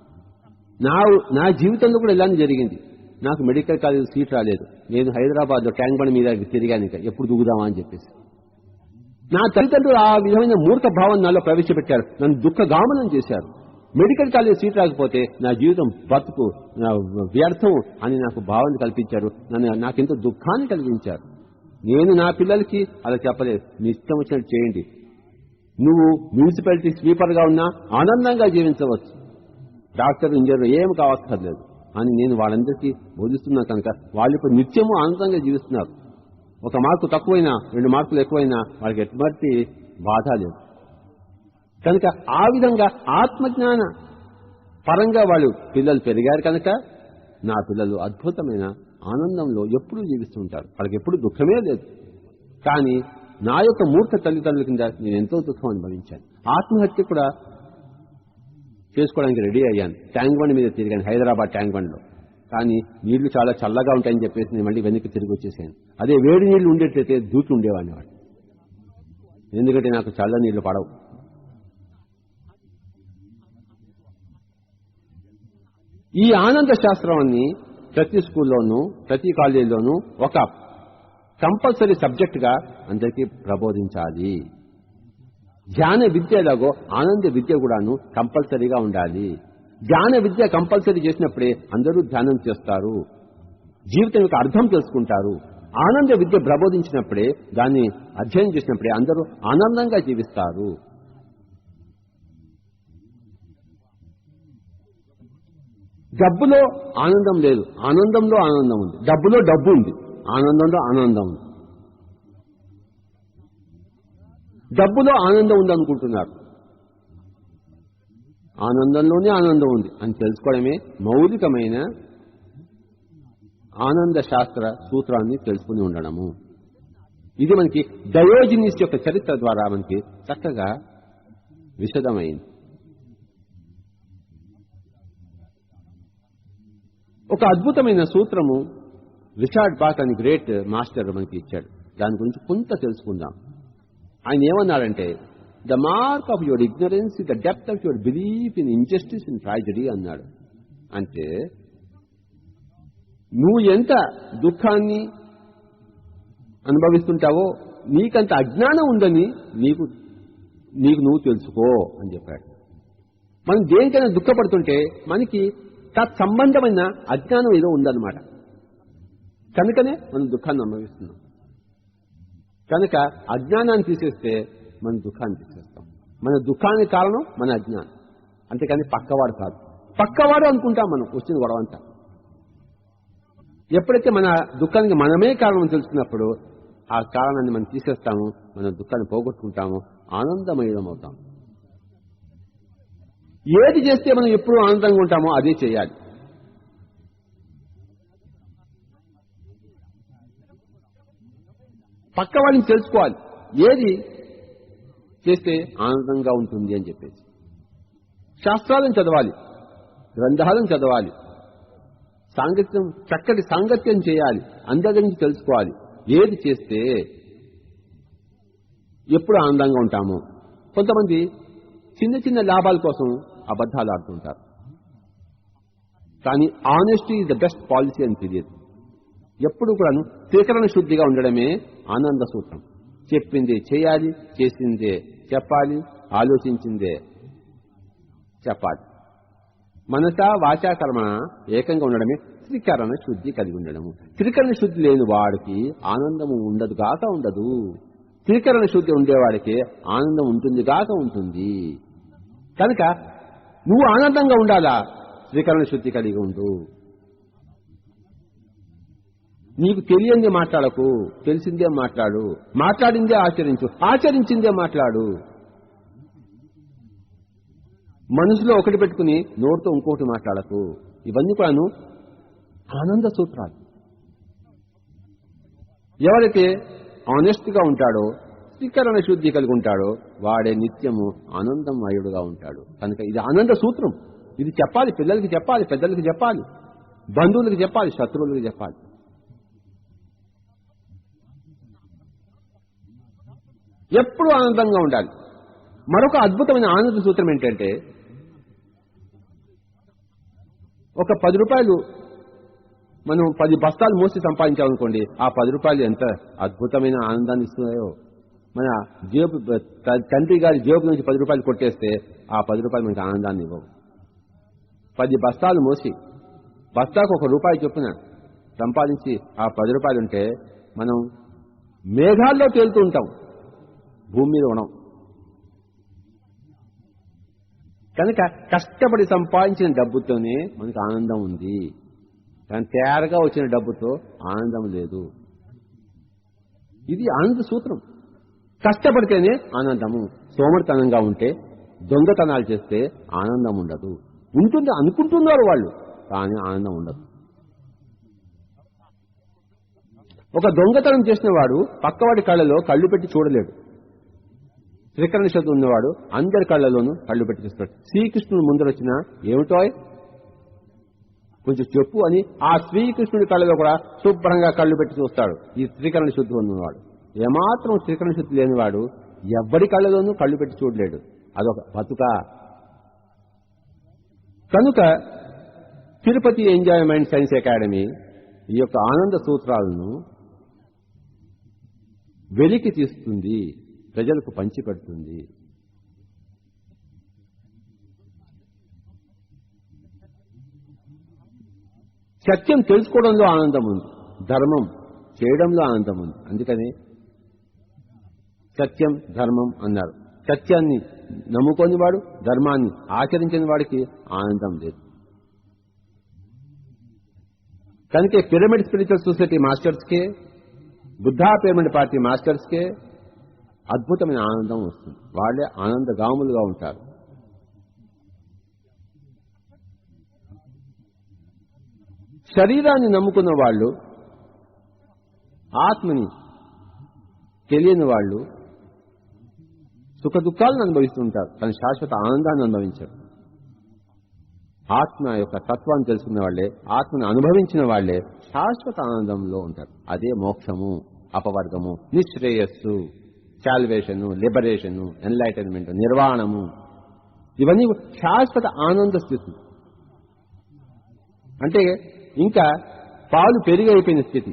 నా జీవితంలో కూడా ఇలానే జరిగింది. నాకు మెడికల్ కాలేజీలో సీట్ రాలేదు. నేను హైదరాబాద్లో ట్యాంక్ బండ్ మీద తిరిగాను, ఎప్పుడు దిగుదామా అని చెప్పేసి. నా తల్లిదండ్రులు ఆ విధమైన మూర్ఖ భావం నాలో ప్రవేశపెట్టారు, నన్ను దుఃఖగామనం చేశారు. మెడికల్ కాలేజ్ సీట్ రాకపోతే నా జీవితం బతుకు వ్యర్థం అని నాకు భావన కల్పించారు. నాకెంతో దుఃఖాన్ని కలిగించారు. నేను నా పిల్లలకి అలా చెప్పలేదు, మీ ఇష్టం వచ్చినట్టు చేయండి, నువ్వు మున్సిపాలిటీ స్వీపర్గా ఉన్నా ఆనందంగా జీవించవచ్చు, డాక్టర్ ఇంజనీర్ ఏం కావక్కర్లేదు అని నేను వాళ్ళందరికీ బోధిస్తున్నా. కనుక వాళ్ళు ఇప్పుడు నిత్యము ఆనందంగా జీవిస్తున్నారు. 1 మార్కు తక్కువైనా 2 మార్కులు ఎక్కువైనా వాళ్ళకి ఎటువంటి బాధ లేదు. కనుక ఆ విధంగా ఆత్మజ్ఞాన పరంగా వాళ్ళు పిల్లలు పెరిగారు. కనుక నా పిల్లలు అద్భుతమైన ఆనందంలో ఎప్పుడూ జీవిస్తూ ఉంటారు, వాళ్ళకి ఎప్పుడు దుఃఖమే లేదు. కానీ నా యొక్క మూర్ఖ తల్లిదండ్రుల కింద నేను ఎంతో దుఃఖం అనుభవించాను. ఆత్మహత్య కూడా చేసుకోవడానికి రెడీ అయ్యాను. ట్యాంక్ బండ్ మీద తిరిగాను, హైదరాబాద్ ట్యాంక్ బండ్లో. కానీ నీళ్లు చాలా చల్లగా ఉంటాయని చెప్పేసి నేను మళ్ళీ వెనక్కి తిరిగి వచ్చేసాను. అదే వేడి నీళ్లు ఉండేట్లయితే దూకి ఉండేవాడిని వాడు, ఎందుకంటే నాకు చల్ల నీళ్లు పడవు. ఈ ఆనంద శాస్త్రాన్ని ప్రతి స్కూల్లోనూ ప్రతి కాలేజీలోనూ ఒక కంపల్సరీ సబ్జెక్టుగా అందరికీ ప్రబోధించాలి. ధ్యాన విద్య ఎలాగో ఆనంద విద్య కూడాను కంపల్సరీగా ఉండాలి. ధ్యాన విద్య కంపల్సరీ చేసినప్పుడే అందరూ ధ్యానం చేస్తారు, జీవితం యొక్క అర్థం తెలుసుకుంటారు. ఆనంద విద్య ప్రబోధించినప్పుడే, దాన్ని అధ్యయనం చేసినప్పుడే అందరూ ఆనందంగా జీవిస్తారు. డబ్బులో ఆనందం లేదు, ఆనందంలో ఆనందం ఉంది. డబ్బులో డబ్బు ఉంది, ఆనందంలో ఆనందం ఉంది. డబ్బులో ఆనందం ఉంది అనుకుంటున్నారు, ఆనందంలోనే ఆనందం ఉంది అని తెలుసుకోవడమే మౌలికమైన ఆనంద శాస్త్ర సూత్రాన్ని తెలుసుకుని ఉండడము. ఇది మనకి డయోజినిస్ యొక్క చరిత్ర ద్వారా మనకి చక్కగా విశదమైంది. ఒక అద్భుతమైన సూత్రము రిచర్డ్ బాక్ అని గ్రేట్ మాస్టర్ మనకి ఇచ్చాడు. దాని గురించి కొంత తెలుసుకుందాం. ఆయన ఏమన్నాడంటే, the mark of your ignorance is the depth of your belief in injustice in tragedy అన్నాడు. అంటే నువ్వు ఎంత దుఃఖాన్ని అనుభవిస్తుంటావో నీకంత అజ్ఞానం ఉందని నీకు నువ్వు తెలుసుకో అని చెప్పాడు. మనం దేనికైనా దుఃఖపడుతుంటే మనకి తత్సంబంధమైన అజ్ఞానం ఏదో ఉందన్నమాట. కనుకనే మనం దుఃఖాన్ని అనుభవిస్తున్నాం. కనుక అజ్ఞానాన్ని తీసేస్తే మనం దుఃఖాన్ని తీసేస్తాం. మన దుఃఖానికి కారణం మన అజ్ఞానం, అంతేకాని పక్కవాడు కాదు. పక్కవాడు అనుకుంటాం మనం వచ్చిన గొడవంతా. ఎప్పుడైతే మన దుఃఖానికి మనమే కారణం తెలుసుకున్నప్పుడు ఆ కారణాన్ని మనం తీసేస్తాము, మన దుఃఖాన్ని పోగొట్టుకుంటాము, ఆనందమయం అవుతాం. ఏది చేస్తే మనం ఎప్పుడు ఆనందంగా ఉంటామో అదే చేయాలి. పక్క వాళ్ళని తెలుసుకోవాలి, ఏది చేస్తే ఆనందంగా ఉంటుంది అని చెప్పేసి. శాస్త్రాలను చదవాలి, గ్రంథాలను చదవాలి, చక్కటి సాంగత్యం చేయాలి, అందరి నుంచి తెలుసుకోవాలి. ఏది చేస్తే ఎప్పుడు ఆనందంగా ఉంటాము. కొంతమంది చిన్న చిన్న లాభాల కోసం అబద్ధాలు ఆడుతుంటారు. కానీ honesty is the best policy అని తెలియదు. ఎప్పుడు కూడా త్రికరణ శుద్ధిగా ఉండడమే ఆనంద సూత్రం. చెప్పిందే చేయాలి, చేసిందే చెప్పాలి, ఆలోచించిందే చెప్పాలి. మనస వాచా కర్మ ఏకంగా ఉండడమే త్రికరణ శుద్ధి కలిగి ఉండడము. త్రికరణ శుద్ధి లేని వాడికి ఆనందము ఉండదు గాక ఉండదు. త్రికరణ శుద్ధి ఉండేవాడికి ఆనందం ఉంటుంది గాక ఉంటుంది. కనుక నువ్వు ఆనందంగా ఉండాలా, త్రికరణ శుద్ధి కలిగి ఉండు. నీకు తెలియందే మాట్లాడకు, తెలిసిందే మాట్లాడు, మాట్లాడిందే ఆచరించు, ఆచరించిందే మాట్లాడు. మనసులో ఒకటి పెట్టుకుని నోటితో ఇంకొకటి మాట్లాడకు. ఇవన్నీ కూడాను ఆనంద సూత్రాలు. ఎవరైతే ఆనెస్ట్ గా ఉంటాడో, త్రికరణ శుద్ధి కలిగి ఉంటాడో వాడే నిత్యము ఆనందమయుడుగా ఉంటాడు. కనుక ఇది ఆనంద సూత్రం. ఇది చెప్పాలి, పిల్లలకి చెప్పాలి, పెద్దలకి చెప్పాలి, బంధువులకి చెప్పాలి, శత్రువులకి చెప్పాలి. ఎప్పుడూ ఆనందంగా ఉండాలి. మరొక అద్భుతమైన ఆనంద సూత్రం ఏంటంటే, ఒక 10 రూపాయలు మనం 10 బస్తాలు మోసి సంపాదించామనుకోండి, ఆ 10 రూపాయలు ఎంత అద్భుతమైన ఆనందాన్ని ఇస్తున్నాయో. మన జేబు తండ్రి గారి జేబు నుంచి 10 రూపాయలు కొట్టేస్తే ఆ 10 రూపాయలు మనకి ఆనందాన్ని ఇవ్వవు. 10 బస్తాలు మోసి బస్తాకు ₹1 చొప్పున సంపాదించి ఆ 10 రూపాయలు ఉంటే మనం మేఘాల్లో తేలుతూ ఉంటాం, భూమి మీద ఉన్నాం. కనుక కష్టపడి సంపాదించిన డబ్బుతోనే మనకు ఆనందం ఉంది, కానీ తేరగా వచ్చిన డబ్బుతో ఆనందం లేదు. ఇది ఆనంద సూత్రం. కష్టపడితేనే ఆనందము. సోమరితనంగా ఉంటే, దొంగతనాలు చేస్తే ఆనందం ఉండదు. ఉంటుంది అనుకుంటున్నారు వాళ్ళు, కానీ ఆనందం ఉండదు. ఒక దొంగతనం చేసిన వాడు పక్కవాడి కళ్ళలో కళ్ళు పెట్టి చూడలేడు. త్రికరణ శుద్ధి ఉన్నవాడు అందరి కళ్ళలోనూ కళ్ళు పెట్టి చూస్తాడు. శ్రీకృష్ణుడు ముందర వచ్చినా ఏమిటో కొంచెం చెప్పు అని ఆ శ్రీకృష్ణుడి కళ్ళలో కూడా శుభ్రంగా కళ్ళు పెట్టి చూస్తాడు ఈ త్రికరణ శుద్ధి ఉన్నవాడు. ఏమాత్రం త్రికరణ శుద్ధి లేనివాడు ఎవ్వడి కళ్ళలోనూ కళ్ళు పెట్టి చూడలేడు. అదొక బతుక. కనుక తిరుపతి ఎంజాయ్మెంట్ సైన్స్ అకాడమీ ఈ యొక్క ఆనంద సూత్రాలను వెలికి తీస్తుంది, ప్రజలకు పంచిపెడుతుంది. సత్యం తెలుసుకోవడంలో ఆనందం ఉంది, ధర్మం చేయడంలో ఆనందం ఉంది. అందుకని సత్యం ధర్మం అన్నారు. సత్యాన్ని నమ్ముకొని వాడు, ధర్మాన్ని ఆచరించిన వాడికి ఆనందం లేదు. కనుక పిరమిడ్ స్పిరిచువల్ సొసైటీ మాస్టర్స్కే, బుద్ధా పిరమిడ్ పార్టీ మాస్టర్స్కే అద్భుతమైన ఆనందం వస్తుంది. వాళ్ళే ఆనందగాములుగా ఉంటారు. శరీరాన్ని నమ్ముకున్న వాళ్ళు, ఆత్మని తెలియని వాళ్ళు సుఖ దుఃఖాలను అనుభవిస్తుంటారు, కానీ శాశ్వత ఆనందాన్ని అనుభవించారు. ఆత్మ యొక్క తత్వాన్ని తెలుసుకున్న వాళ్లే, ఆత్మను అనుభవించిన వాళ్లే శాశ్వత ఆనందంలో ఉంటారు. అదే మోక్షము, అపవర్గము, నిశ్రేయస్సు, సాల్వేషను, లిబరేషను, ఎన్లైటన్మెంట్, నిర్వాణము. ఇవన్నీ శాశ్వత ఆనంద స్థితి. అంటే ఇంకా పాలు పెరుగు అయిపోయిన స్థితి,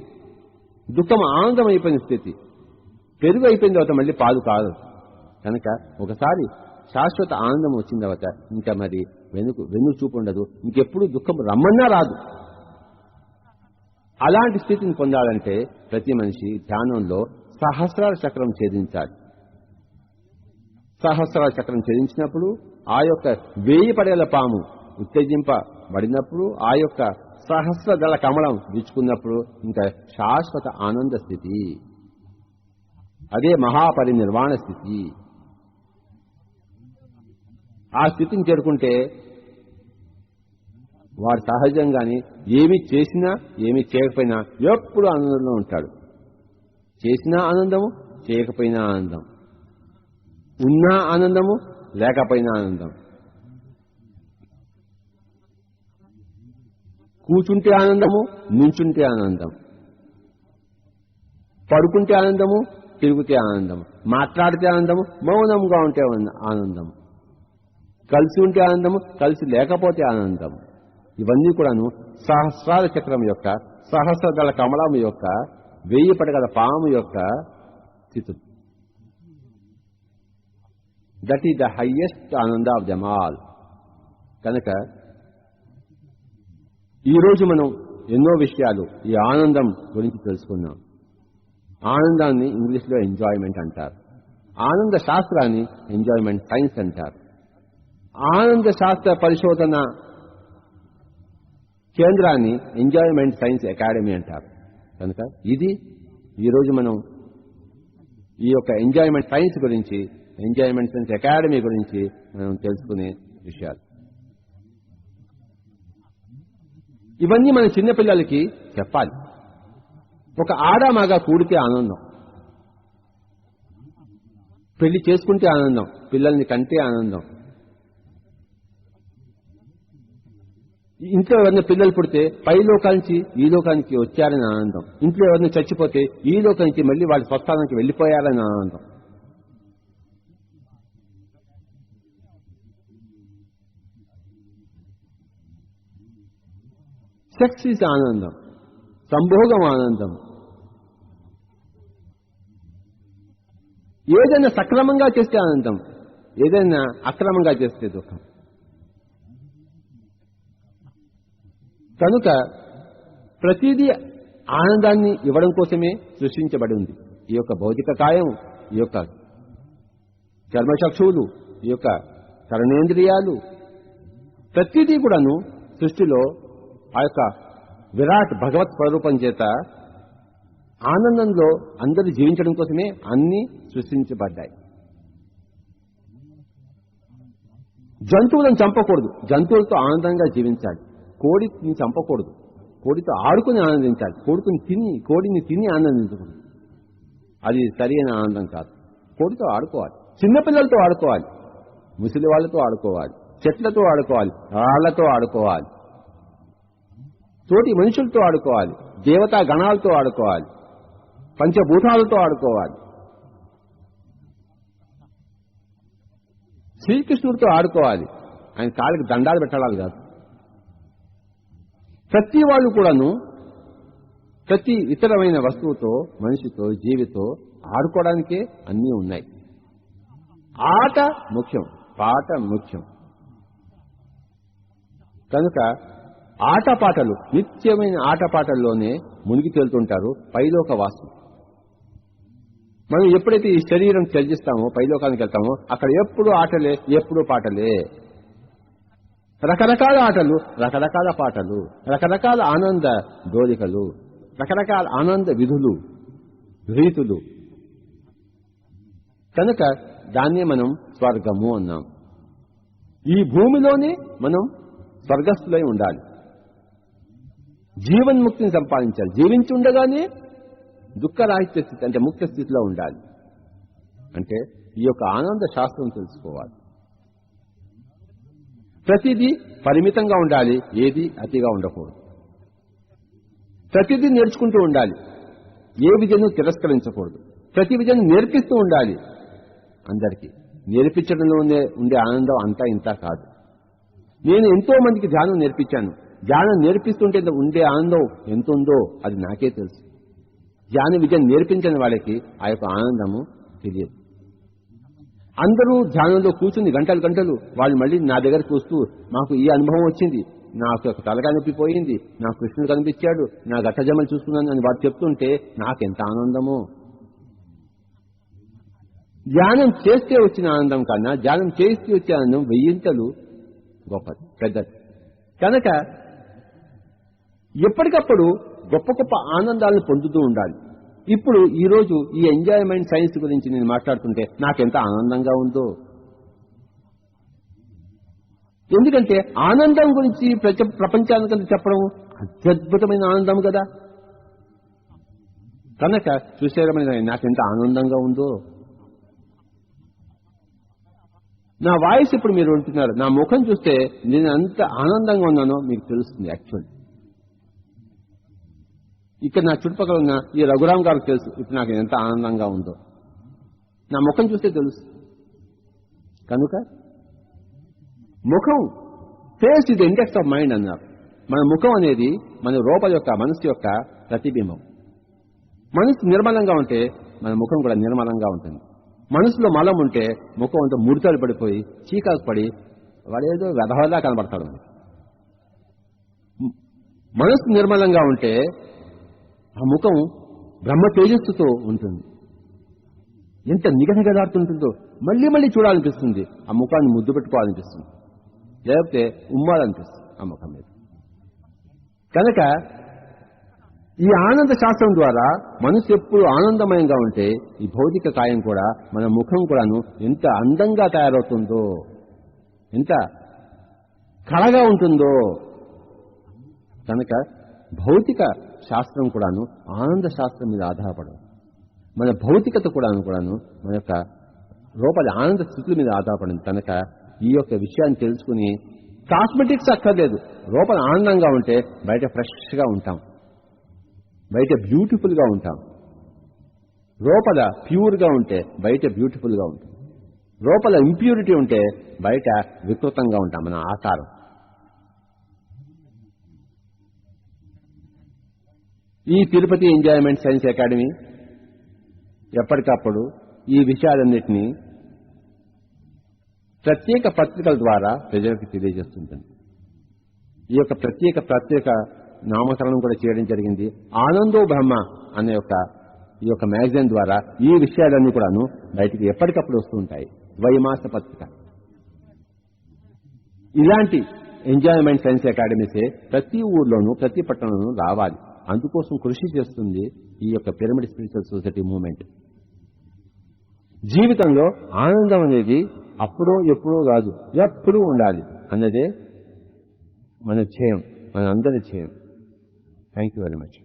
దుఃఖం ఆనందం అయిపోయిన స్థితి. పెరుగు అయిపోయిన తర్వాత మళ్ళీ పాలు కాదు. కనుక ఒకసారి శాశ్వత ఆనందం వచ్చిన తర్వాత ఇంకా మరి వెన్ను చూపు ఉండదు, ఇంకెప్పుడు దుఃఖం రమ్మన్నా రాదు. అలాంటి స్థితిని పొందాలంటే ప్రతి మనిషి ధ్యానంలో సహస్రార చక్రం ఛేదించాలి. సహస్రార చక్రం ఛేదించినప్పుడు ఆ యొక్క 1000 పడగల పాము ఉత్తేజింపబడినప్పుడు, ఆ యొక్క సహస్రదళ కమలం విచ్చుకున్నప్పుడు ఇంకా శాశ్వత ఆనంద స్థితి, అదే మహాపరినిర్వాణ స్థితి. ఆ స్థితిని చేరుకుంటే వాడు సహజంగానే ఏమి చేసినా ఏమి చేయకపోయినా ఎప్పుడు ఆనందంలో ఉంటాడు. చేసినా ఆనందము, చేయకపోయినా ఆనందం, ఉన్నా ఆనందము, లేకపోయినా ఆనందం. కూర్చుంటే ఆనందము, నించుంటే ఆనందం, పడుకుంటే ఆనందము, తిరుగుతే ఆనందము, మాట్లాడితే ఆనందము, మౌనంగా ఉంటే ఆనందము, కలిసి ఉంటే ఆనందము, కలిసి లేకపోతే ఆనందం. ఇవన్నీ కూడాను సహస్రార చక్రం యొక్క, సహస్రదళ కమలము యొక్క, 1000 పడగల పాము యొక్క స్థితి. దట్ ఈస్ ద హైయెస్ట్ ఆనంద ఆఫ్ దెమ్ ఆల్. కనుక ఈరోజు మనం ఎన్నో విషయాలు ఈ ఆనందం గురించి తెలుసుకున్నాం. ఆనందాన్ని ఇంగ్లీష్లో ఎంజాయ్మెంట్ అంటారు, ఆనంద శాస్త్రాన్ని ఎంజాయ్మెంట్ సైన్స్ అంటారు, ఆనంద శాస్త్ర పరిశోధన కేంద్రాన్ని ఎంజాయ్మెంట్ సైన్స్ అకాడమీ అంటారు. కనుక ఇది ఈరోజు మనం ఈ యొక్క ఎంజాయ్మెంట్ సైన్స్ గురించి, ఎంజాయ్మెంట్ సైన్స్ అకాడమీ గురించి మనం తెలుసుకునే విషయాలు. ఇవన్నీ మన చిన్నపిల్లలకి చెప్పాలి. ఒక ఆడామగా కూడితే ఆనందం, పెళ్లి చేసుకుంటే ఆనందం, పిల్లల్ని కంటే ఆనందం, ఇంట్లో ఎవరైనా పిల్లలు పుడితే పై లోకానికి ఈ లోకానికి వచ్చారని ఆనందం, ఇంట్లో ఎవరైనా చచ్చిపోతే ఈ లోకానికి మళ్ళీ వాళ్ళ స్వస్థానానికి వెళ్ళిపోయారని ఆనందం. సెక్స్ ఈజ్ ఆనందం, సంభోగం ఆనందం. ఏదైనా సక్రమంగా చేస్తే ఆనందం, ఏదైనా అక్రమంగా చేస్తే దుఃఖం. కనుక ప్రతిదీ ఆనందాన్ని ఇవ్వడం కోసమే సృష్టించబడి ఉంది. ఈ యొక్క భౌతిక కాయం, ఈ యొక్క చర్మచక్షువులు, ఈ యొక్క కర్ణేంద్రియాలు, ప్రతిదీ కూడాను సృష్టిలో ఆ యొక్క విరాట్ భగవత్ స్వరూపం చేత ఆనందంలో అందరూ జీవించడం కోసమే అన్ని సృష్టించబడ్డాయి. జంతువులను చంపకూడదు, జంతువులతో ఆనందంగా జీవించాలి. కోడిని చంపకూడదు, కోడితో ఆడుకుని ఆనందించాలి. కోడిని తిని ఆనందించకూడదు, అది సరైన ఆనందం కాదు. కోడితో ఆడుకోవాలి, చిన్నపిల్లలతో ఆడుకోవాలి, ముసలి వాళ్ళతో ఆడుకోవాలి, చెట్లతో ఆడుకోవాలి, రాళ్లతో ఆడుకోవాలి, తోటి మనుషులతో ఆడుకోవాలి, దేవతా గణాలతో ఆడుకోవాలి, పంచభూతాలతో ఆడుకోవాలి, శ్రీకృష్ణుడితో ఆడుకోవాలి. ఆయన కాళ్ళకి దండాలు పెట్టాలి కాదు. ప్రతి వాళ్ళు కూడాను ప్రతి ఇతరమైన వస్తువుతో, మనిషితో, జీవితో ఆడుకోవడానికే అన్నీ ఉన్నాయి. ఆట ముఖ్యం, పాట ముఖ్యం. కనుక ఆటపాటలు, నిత్యమైన ఆటపాటల్లోనే మునిగి తేలుతుంటారు పైలోక వాసులు. మనం ఎప్పుడైతే ఈ శరీరం త్యజిస్తామో, పైలోకానికి వెళ్తామో, అక్కడ ఎప్పుడు ఆటలే, ఎప్పుడు పాటలే, రకరకాల ఆటలు, రకరకాల పాటలు, రకరకాల ఆనంద డోలికలు, రకరకాల ఆనంద విధులు, రీతులు. కనుక దాన్నే మనం స్వర్గము అన్నాం. ఈ భూమిలోనే మనం స్వర్గస్థులై ఉండాలి, జీవన్ముక్తిని సంపాదించాలి. జీవించి ఉండగానే దుఃఖరాహిత్య స్థితి అంటే ముక్త స్థితిలో ఉండాలి. అంటే ఈ యొక్క ఆనంద శాస్త్రం తెలుసుకోవాలి. ప్రతిదీ పరిమితంగా ఉండాలి, ఏది అతిగా ఉండకూడదు. ప్రతిదీ నేర్చుకుంటూ ఉండాలి, ఏ విద్యను తిరస్కరించకూడదు. ప్రతి విద్యను నేర్పిస్తూ ఉండాలి. అందరికీ నేర్పించడంలో ఉండే ఆనందం అంతా ఇంత కాదు. నేను ఎంతో మందికి ధ్యానం నేర్పించాను. ధ్యానం నేర్పిస్తుంటే ఉండే ఆనందం ఎంత ఉందో అది నాకే తెలుసు. ధ్యాన విద్యను నేర్పించని వాళ్ళకి ఆ యొక్క ఆనందము తెలియదు. అందరూ ధ్యానంలో కూర్చుని గంటలు గంటలు వాళ్ళు మళ్ళీ నా దగ్గరకు వస్తూ, మాకు ఈ అనుభవం వచ్చింది, నాకు ఒక తలకాయ నొప్పి పోయింది, నాకు కృష్ణుడు కనిపించాడు, నా ఘట్టజమ్మలు చూసుకున్నాను అని వాడు చెప్తుంటే నాకెంత ఆనందమో. ధ్యానం చేస్తే వచ్చిన ఆనందం కన్నా ధ్యానం చేస్తే వచ్చే ఆనందం వెయ్యింతలు గొప్పది, పెద్దది. కనుక ఎప్పటికప్పుడు గొప్ప గొప్ప ఆనందాలను పొందుతూ ఉండాలి. ఇప్పుడు ఈరోజు ఈ ఎంజాయ్మెంట్ సైన్స్ గురించి నేను మాట్లాడుతుంటే నాకెంత ఆనందంగా ఉందో. ఎందుకంటే ఆనందం గురించి ప్రపంచానికంతా చెప్పడం అత్యద్భుతమైన ఆనందం కదా. కనుక చూసేరమైన నాకెంత ఆనందంగా ఉందో. నా వాయిస్ ఇప్పుడు మీరు ఉంటున్నారు, నా ముఖం చూస్తే నేను ఎంత ఆనందంగా ఉన్నానో మీకు తెలుస్తుంది. యాక్చువల్లీ ఇక్కడ నా చుట్టుపక్కల ఉన్న ఈ రఘురామ్ గారికి తెలుసు ఇప్పుడు నాకు ఎంత ఆనందంగా ఉందో. నా ముఖం చూస్తే తెలుసు. కనుక ముఖం, ఫేస్ ఇది ఇండెక్స్ ఆఫ్ మైండ్ అన్నారు. మన ముఖం అనేది మన రూప యొక్క, మనసు యొక్క ప్రతిబింబం. మనసు నిర్మలంగా ఉంటే మన ముఖం కూడా నిర్మలంగా ఉంటుంది. మనసులో మలం ఉంటే ముఖం అంతా ముడతలు పడిపోయి చీకాకు పడి వాడేదో వెధవలా కనబడతాడు. మనసు నిర్మలంగా ఉంటే ఆ ముఖం బ్రహ్మ తేజస్సుతో ఉంటుంది. ఎంత నిగనిగలాడుతుంటుందో మళ్ళీ మళ్ళీ చూడాలనిపిస్తుంది. ఆ ముఖాన్ని ముద్దు పెట్టుకోవాలనిపిస్తుంది, లేకపోతే ఉమ్మాలనిపిస్తుంది ఆ ముఖం మీద. కనుక ఈ ఆనంద శాస్త్రం ద్వారా మనసు ఎప్పుడు ఆనందమయంగా ఉంటే ఈ భౌతిక కాయం కూడా, మన ముఖం కూడాను ఎంత అందంగా తయారవుతుందో, ఎంత కళగా ఉంటుందో. కనుక భౌతిక శాస్త్రం కూడాను ఆనంద శాస్త్రం మీద ఆధారపడదు. మన భౌతికత కూడాను మన యొక్క లోపలి ఆనంద స్థితుల మీద ఆధారపడింది. కనుక ఈ యొక్క విషయాన్ని తెలుసుకుని కాస్మెటిక్స్ అక్కర్లేదు. లోపల ఆనందంగా ఉంటే బయట ఫ్రెష్గా ఉంటాం, బయట బ్యూటిఫుల్గా ఉంటాం. లోపల ప్యూర్గా ఉంటే బయట బ్యూటిఫుల్గా ఉంటాం. లోపల ఇంప్యూరిటీ ఉంటే బయట వికృతంగా ఉంటాం మన ఆకారం. ఈ తిరుపతి ఎంజాయ్మెంట్ సైన్స్ అకాడమీ ఎప్పటికప్పుడు ఈ విషయాలన్నింటినీ ప్రత్యేక పత్రికల ద్వారా ప్రజలకు తెలియజేస్తుంటుంది. ఈ యొక్క ప్రత్యేక నామకరణం కూడా చేయడం జరిగింది. ఆనందో బ్రహ్మ అనే ఈ యొక్క మ్యాగజైన్ ద్వారా ఈ విషయాలన్నీ కూడాను బయటికి ఎప్పటికప్పుడు వస్తూ ఉంటాయి. ద్వైమాస పత్రిక. ఇలాంటి ఎంజాయ్మెంట్ సైన్స్ అకాడమీసే ప్రతి ఊర్లోనూ ప్రతి పట్టణంలోనూ రావాలి. అందుకోసం కృషి చేస్తుంది ఈ యొక్క పిరమిడ్ స్పిరిచువల్ సొసైటీ మూవ్మెంట్. జీవితంలో ఆనందం అనేది అప్పుడో ఎప్పుడో కాదు, ఎప్పుడూ ఉండాలి అన్నదే మన ధ్యేయం, మన అందరి ధ్యేయం. Thank you very much.